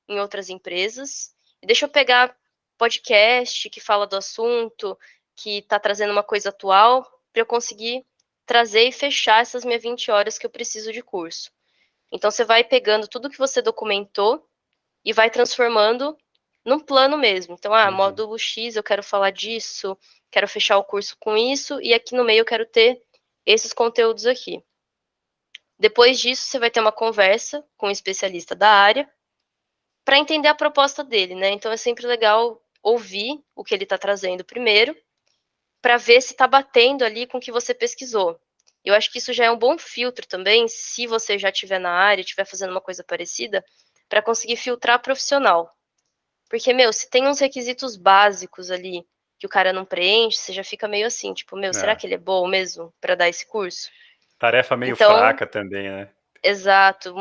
em outras empresas, e deixa eu pegar podcast que fala do assunto, que está trazendo uma coisa atual, para eu conseguir trazer e fechar essas minhas 20 horas que eu preciso de curso. Então, você vai pegando tudo que você documentou e vai transformando num plano mesmo. Então, Uhum. módulo X, eu quero falar disso, quero fechar o curso com isso, e aqui no meio eu quero ter esses conteúdos aqui. Depois disso, você vai ter uma conversa com um especialista da área para entender a proposta dele, né? Então é sempre legal ouvir o que ele está trazendo primeiro, para ver se está batendo ali com o que você pesquisou. Eu acho que isso já é um bom filtro também, se você já estiver na área, estiver fazendo uma coisa parecida, para conseguir filtrar profissional. Porque, se tem uns requisitos básicos ali que o cara não preenche, você já fica meio assim, tipo, será É. que ele é bom mesmo para dar esse curso? Tarefa meio Então, fraca também, né? exato.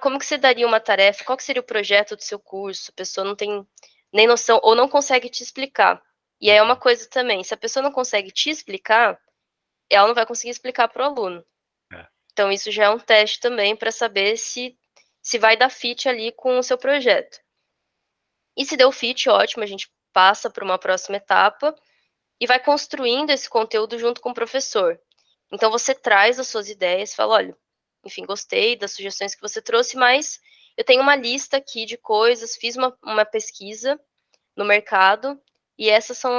Como que você daria uma tarefa? Qual que seria o projeto do seu curso? A pessoa não tem nem noção ou não consegue te explicar. E aí é uma Uhum. coisa também, se a pessoa não consegue te explicar, ela não vai conseguir explicar para o aluno. É. Então isso já é um teste também para saber se vai dar fit ali com o seu projeto. E se deu fit, ótimo, a gente passa para uma próxima etapa e vai construindo esse conteúdo junto com o professor. Então você traz as suas ideias, fala, olha, enfim, gostei das sugestões que você trouxe, mas eu tenho uma lista aqui de coisas, fiz uma pesquisa no mercado e essas são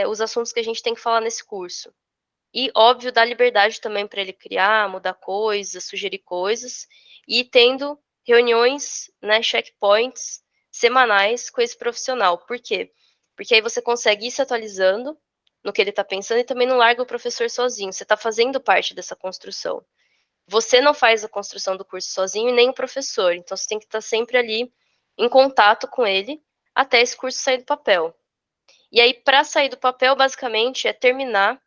os assuntos que a gente tem que falar nesse curso. E, óbvio, dá liberdade também para ele criar, mudar coisas, sugerir coisas, e tendo reuniões, né, checkpoints semanais com esse profissional. Por quê? Porque aí você consegue ir se atualizando no que ele está pensando e também não larga o professor sozinho. Você está fazendo parte dessa construção. Você não faz a construção do curso sozinho e nem o professor. Então, você tem que estar sempre ali em contato com ele até esse curso sair do papel. E aí, para sair do papel, basicamente, é terminar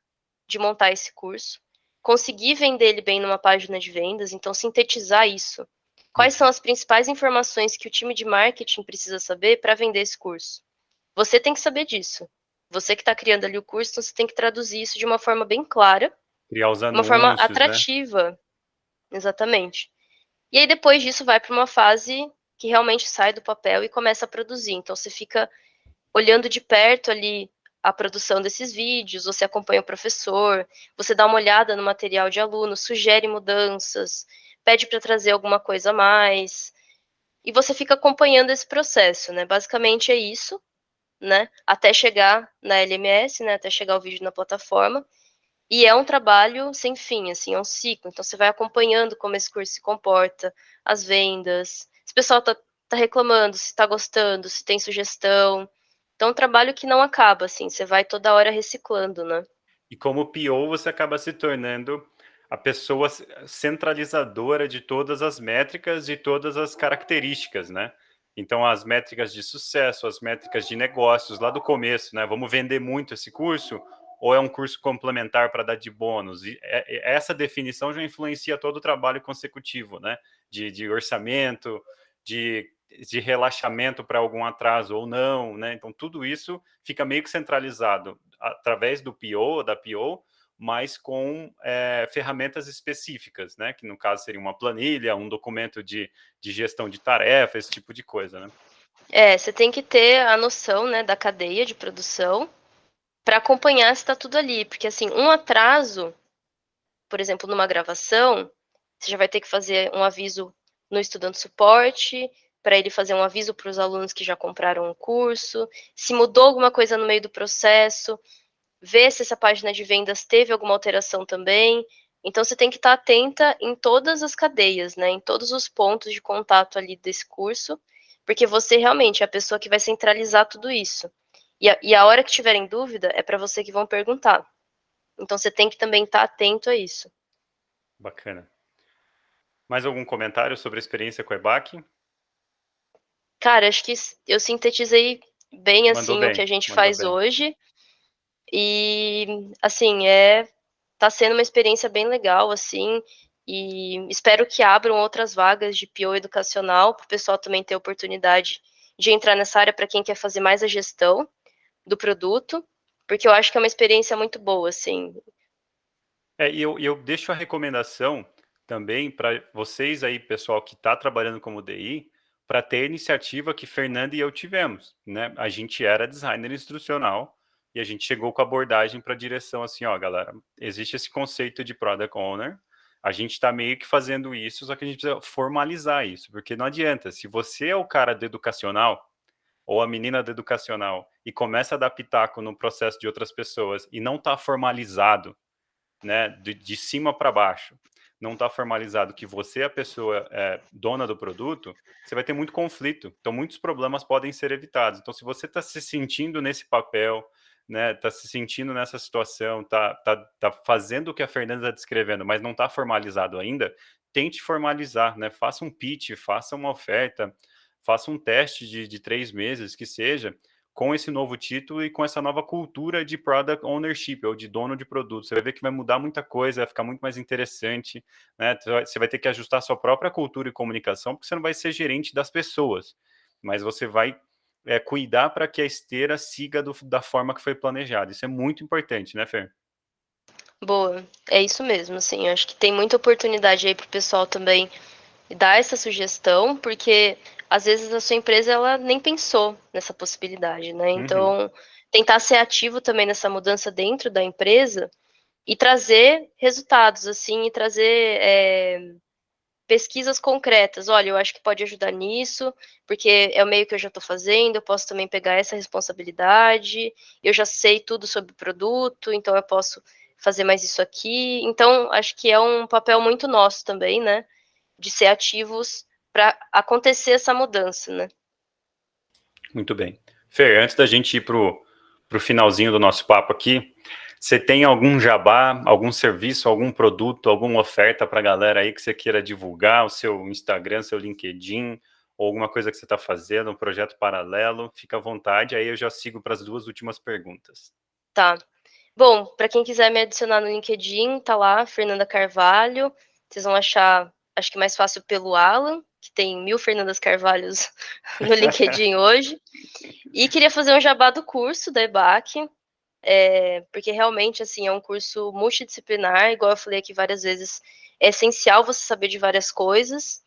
de montar esse curso, conseguir vender ele bem numa página de vendas, então sintetizar isso. Quais são Uhum. as principais informações que o time de marketing precisa saber para vender esse curso? Você tem que saber disso. Você que está criando ali o curso, então você tem que traduzir isso de uma forma bem clara, Criar os uma forma anúncios, né? atrativa, exatamente. E aí depois disso vai para uma fase que realmente sai do papel e começa a produzir. Então você fica olhando de perto ali a produção desses vídeos, você acompanha o professor, você dá uma olhada no material de aluno, sugere mudanças, pede para trazer alguma coisa a mais, e você fica acompanhando esse processo, né? Basicamente é isso, né? Até chegar na LMS, né? Até chegar o vídeo na plataforma. E é um trabalho sem fim, assim, é um ciclo. Então você vai acompanhando como esse curso se comporta, as vendas, se o pessoal tá reclamando, se tá gostando, se tem sugestão. Então é um trabalho que não acaba, assim, você vai toda hora reciclando, né? E como PO, você acaba se tornando a pessoa centralizadora de todas as métricas e todas as características, né? Então, as métricas de sucesso, as métricas de negócios, lá do começo, né? Vamos vender muito esse curso ou é um curso complementar para dar de bônus? E essa definição já influencia todo o trabalho consecutivo, né? De orçamento, de, de relaxamento para algum atraso ou não, né? Então, tudo isso fica meio que centralizado através do PO, da PO, mas com ferramentas específicas, né? Que no caso seria uma planilha, um documento de gestão de tarefa, esse tipo de coisa, né? Você tem que ter a noção, né, da cadeia de produção para acompanhar se está tudo ali, porque assim, um atraso, por exemplo, numa gravação, você já vai ter que fazer um aviso no estudante suporte, para ele fazer um aviso para os alunos que já compraram o curso, se mudou alguma coisa no meio do processo, ver se essa página de vendas teve alguma alteração também. Então você tem que estar atenta em todas as cadeias, né, em todos os pontos de contato ali desse curso, porque você realmente é a pessoa que vai centralizar tudo isso. E a hora que tiverem dúvida, é para você que vão perguntar. Então você tem que também estar atento a isso. Bacana. Mais algum comentário sobre a experiência com o EBAC? Cara, acho que eu sintetizei bem Mandou assim o que bem, a gente mandou faz bem. hoje. E assim, tá sendo uma experiência bem legal, assim, e espero que abram outras vagas de PO educacional para o pessoal também ter oportunidade de entrar nessa área para quem quer fazer mais a gestão do produto, porque eu acho que é uma experiência muito boa, assim. E eu deixo a recomendação também para vocês aí, pessoal que está trabalhando como DI, para ter a iniciativa que Fernanda e eu tivemos, né? A gente era designer instrucional e a gente chegou com a abordagem para a direção assim, ó, galera, existe esse conceito de Product Owner, a gente está meio que fazendo isso, só que a gente precisa formalizar isso, porque não adianta, se você é o cara do educacional ou a menina do educacional e começa a dar pitaco no processo de outras pessoas e não está formalizado, né, de cima para baixo, não está formalizado que você é a pessoa dona do produto, você vai ter muito conflito. Então, muitos problemas podem ser evitados. Então, se você está se sentindo nesse papel, né, está se sentindo nessa situação, tá fazendo o que a Fernanda está descrevendo, mas não está formalizado ainda, tente formalizar, né? Faça um pitch, faça uma oferta, faça um teste de 3 meses, que seja, com esse novo título e com essa nova cultura de product ownership, ou de dono de produto. Você vai ver que vai mudar muita coisa, vai ficar muito mais interessante, né? Você vai ter que ajustar a sua própria cultura e comunicação, porque você não vai ser gerente das pessoas, mas você vai cuidar para que a esteira siga da forma que foi planejada. Isso é muito importante, né, Fer? Boa, é isso mesmo, assim, eu acho que tem muita oportunidade aí para o pessoal também dar essa sugestão, porque às vezes a sua empresa ela nem pensou nessa possibilidade, né? Uhum. Então, tentar ser ativo também nessa mudança dentro da empresa e trazer resultados, assim, e trazer pesquisas concretas. Olha, eu acho que pode ajudar nisso, porque é o meio que eu já estou fazendo, eu posso também pegar essa responsabilidade, eu já sei tudo sobre o produto, então eu posso fazer mais isso aqui. Então, acho que é um papel muito nosso também, né? De ser ativos para acontecer essa mudança, né? Muito bem. Fer, antes da gente ir pro finalzinho do nosso papo aqui, você tem algum jabá, algum serviço, algum produto, alguma oferta para a galera aí que você queira divulgar, o seu Instagram, seu LinkedIn, ou alguma coisa que você está fazendo, um projeto paralelo? Fica à vontade, aí eu já sigo para as 2 últimas perguntas. Tá. Bom, para quem quiser me adicionar no LinkedIn, tá lá, Fernanda Carvalho. Vocês vão achar, acho que mais fácil pelo Alan, que tem 1000 Fernandas Carvalhos no LinkedIn hoje. E queria fazer um jabá do curso da EBAC, porque realmente, assim, é um curso multidisciplinar, igual eu falei aqui várias vezes, é essencial você saber de várias coisas.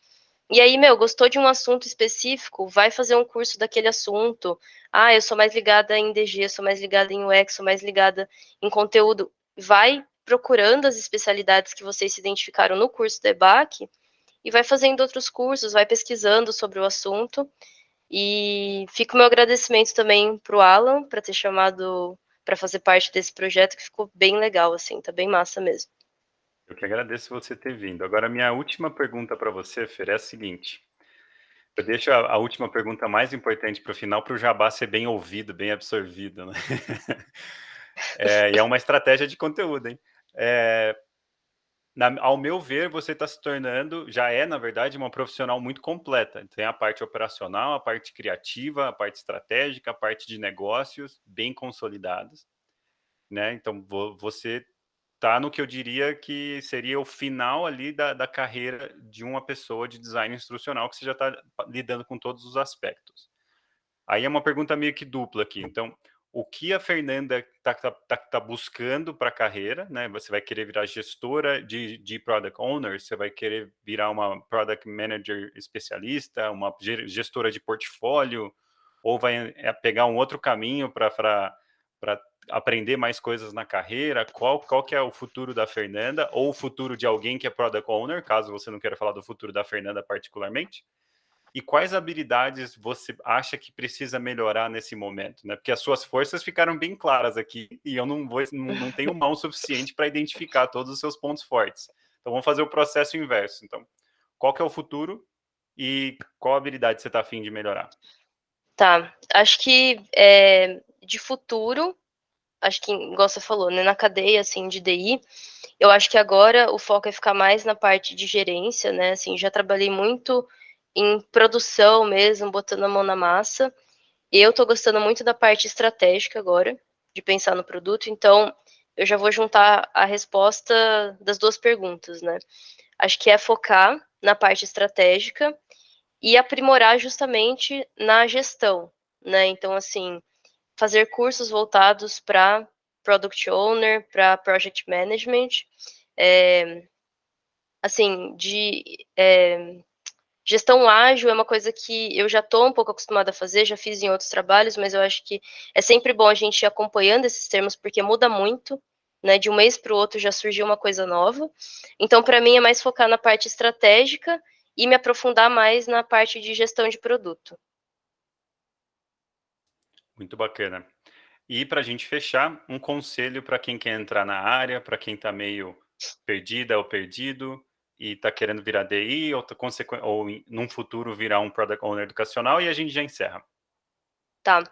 E aí, meu, gostou de um assunto específico? Vai fazer um curso daquele assunto. Ah, eu sou mais ligada em DG, sou mais ligada em UX, sou mais ligada em conteúdo. Vai procurando as especialidades que vocês se identificaram no curso da EBAC e vai fazendo outros cursos, vai pesquisando sobre o assunto. E fica o meu agradecimento também para o Alan, para ter chamado para fazer parte desse projeto, que ficou bem legal, assim, tá bem massa mesmo. Eu que agradeço você ter vindo. Agora, minha última pergunta para você, Fer, é a seguinte. Eu deixo a última pergunta mais importante para o final, para o jabá ser bem ouvido, bem absorvido, né? E é uma estratégia de conteúdo, hein? É, ao meu ver, você está se tornando, já é, na verdade, uma profissional muito completa. Tem a parte operacional, a parte criativa, a parte estratégica, a parte de negócios bem consolidados, né? Então, você está no que eu diria que seria o final ali da carreira de uma pessoa de design instrucional, que você já está lidando com todos os aspectos. Aí é uma pergunta meio que dupla aqui. Então, o que a Fernanda tá buscando para a carreira, né? Você vai querer virar gestora de Product Owner, você vai querer virar uma Product Manager especialista, uma gestora de portfólio, ou vai pegar um outro caminho para aprender mais coisas na carreira? Qual que é o futuro da Fernanda, ou o futuro de alguém que é Product Owner, caso você não queira falar do futuro da Fernanda particularmente? E quais habilidades você acha que precisa melhorar nesse momento, né? Porque as suas forças ficaram bem claras aqui e eu não tenho mão suficiente para identificar todos os seus pontos fortes. Então vamos fazer o processo inverso. Então, qual que é o futuro e qual habilidade você está afim de melhorar? Tá, acho que de futuro, acho que, igual você falou, né, na cadeia, assim, de DI, eu acho que agora o foco é ficar mais na parte de gerência, né, assim, já trabalhei muito em produção mesmo, botando a mão na massa, Eu tô gostando muito da parte estratégica agora, de pensar no produto, então eu já vou juntar a resposta das 2 perguntas, né. Acho que é focar na parte estratégica e aprimorar justamente na gestão, né. Então, assim, fazer cursos voltados para Product Owner, para Project Management, eh, assim, gestão ágil é uma coisa que eu já estou um pouco acostumada a fazer, já fiz em outros trabalhos, mas eu acho que é sempre bom a gente ir acompanhando esses termos, porque muda muito, né, de um mês para o outro já surgiu uma coisa nova. Então, para mim, é mais focar na parte estratégica e me aprofundar mais na parte de gestão de produto. Muito bacana. E para a gente fechar, um conselho para quem quer entrar na área, para quem está meio perdida ou perdido e está querendo virar DI ou, ou num futuro virar um Product Owner educacional, e a gente já encerra. Tá.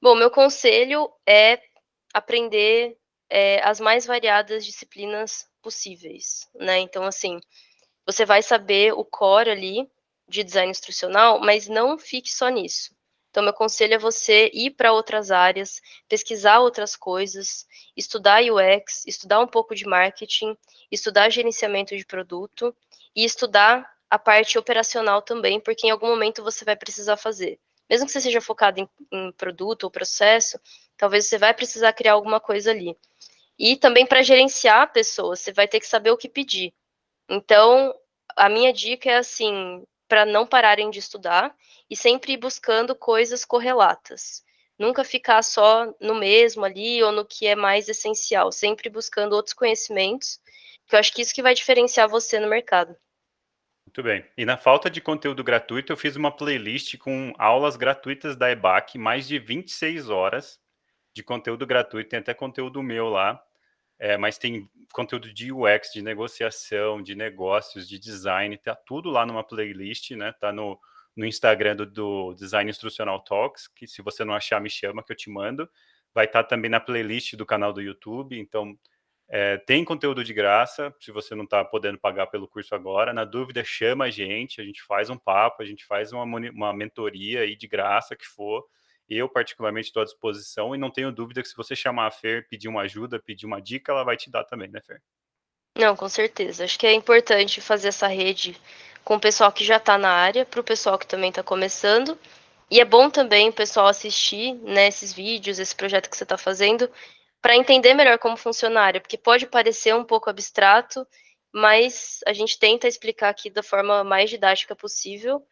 Bom, meu conselho é aprender, as mais variadas disciplinas possíveis, né. Então, assim, você vai saber o core ali de design instrucional, mas não fique só nisso. Então, meu conselho é você ir para outras áreas, pesquisar outras coisas, estudar UX, estudar um pouco de marketing, estudar gerenciamento de produto e estudar a parte operacional também, porque em algum momento você vai precisar fazer. Mesmo que você seja focado em produto ou processo, talvez você vai precisar criar alguma coisa ali. E também para gerenciar pessoas, você vai ter que saber o que pedir. Então, a minha dica é assim, para não pararem de estudar e sempre ir buscando coisas correlatas. Nunca ficar só no mesmo ali ou no que é mais essencial, sempre buscando outros conhecimentos, que eu acho que isso que vai diferenciar você no mercado. Muito bem. E na falta de conteúdo gratuito, eu fiz uma playlist com aulas gratuitas da EBAC, mais de 26 horas de conteúdo gratuito, tem até conteúdo meu lá. Mas tem conteúdo de UX, de negociação, de negócios, de design, tá tudo lá numa playlist, né? Tá no Instagram do Design Instrucional Talks, que se você não achar, me chama que eu te mando. Vai estar também na playlist do canal do YouTube, então tem conteúdo de graça, se você não está podendo pagar pelo curso agora. Na dúvida, chama a gente faz um papo, a gente faz uma mentoria aí de graça que for. Eu, particularmente, estou à disposição e não tenho dúvida que se você chamar a Fer, pedir uma ajuda, pedir uma dica, ela vai te dar também, né, Fer? Não, com certeza. Acho que é importante fazer essa rede com o pessoal que já está na área, para o pessoal que também está começando. E é bom também o pessoal assistir, né, esses vídeos, esse projeto que você está fazendo, para entender melhor como funciona a área, porque pode parecer um pouco abstrato, mas a gente tenta explicar aqui da forma mais didática possível.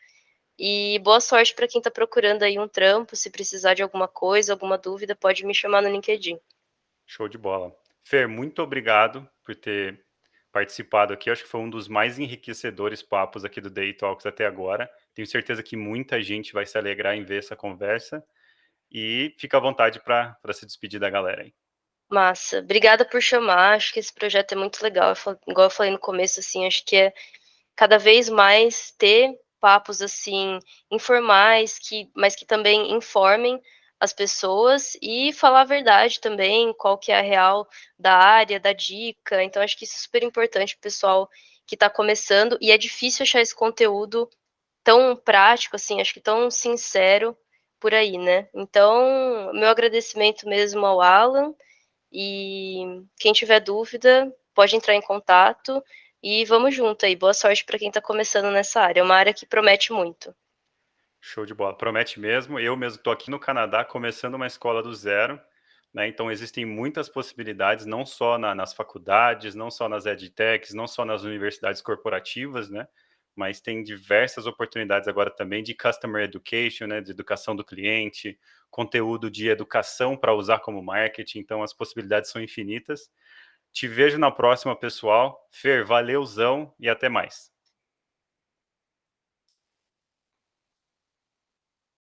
E boa sorte para quem está procurando aí um trampo, se precisar de alguma coisa, alguma dúvida, pode me chamar no LinkedIn. Show de bola. Fer, muito obrigado por ter participado aqui. Acho que foi um dos mais enriquecedores papos aqui do Day Talks até agora. Tenho certeza que muita gente vai se alegrar em ver essa conversa. E fica à vontade para se despedir da galera aí. Massa, obrigada por chamar, acho que esse projeto é muito legal, igual eu falei no começo, assim, acho que é cada vez mais ter papos, assim, informais, mas que também informem as pessoas e falar a verdade também, qual que é a real da área, da dica. Então acho que isso é super importante para o pessoal que está começando e é difícil achar esse conteúdo tão prático, assim, acho que tão sincero por aí, né. Então, meu agradecimento mesmo ao Alan, e quem tiver dúvida pode entrar em contato e vamos junto aí. Boa sorte para quem está começando nessa área, é uma área que promete muito. Show de bola. Promete mesmo. Eu mesmo estou aqui no Canadá começando uma escola do zero, né? Então existem muitas possibilidades, não só nas faculdades, não só nas edtechs, não só nas universidades corporativas, né? Mas tem diversas oportunidades agora também de customer education, né? De educação do cliente, conteúdo de educação para usar como marketing. Então as possibilidades são infinitas. Te vejo na próxima, pessoal. Fer, valeuzão e até mais.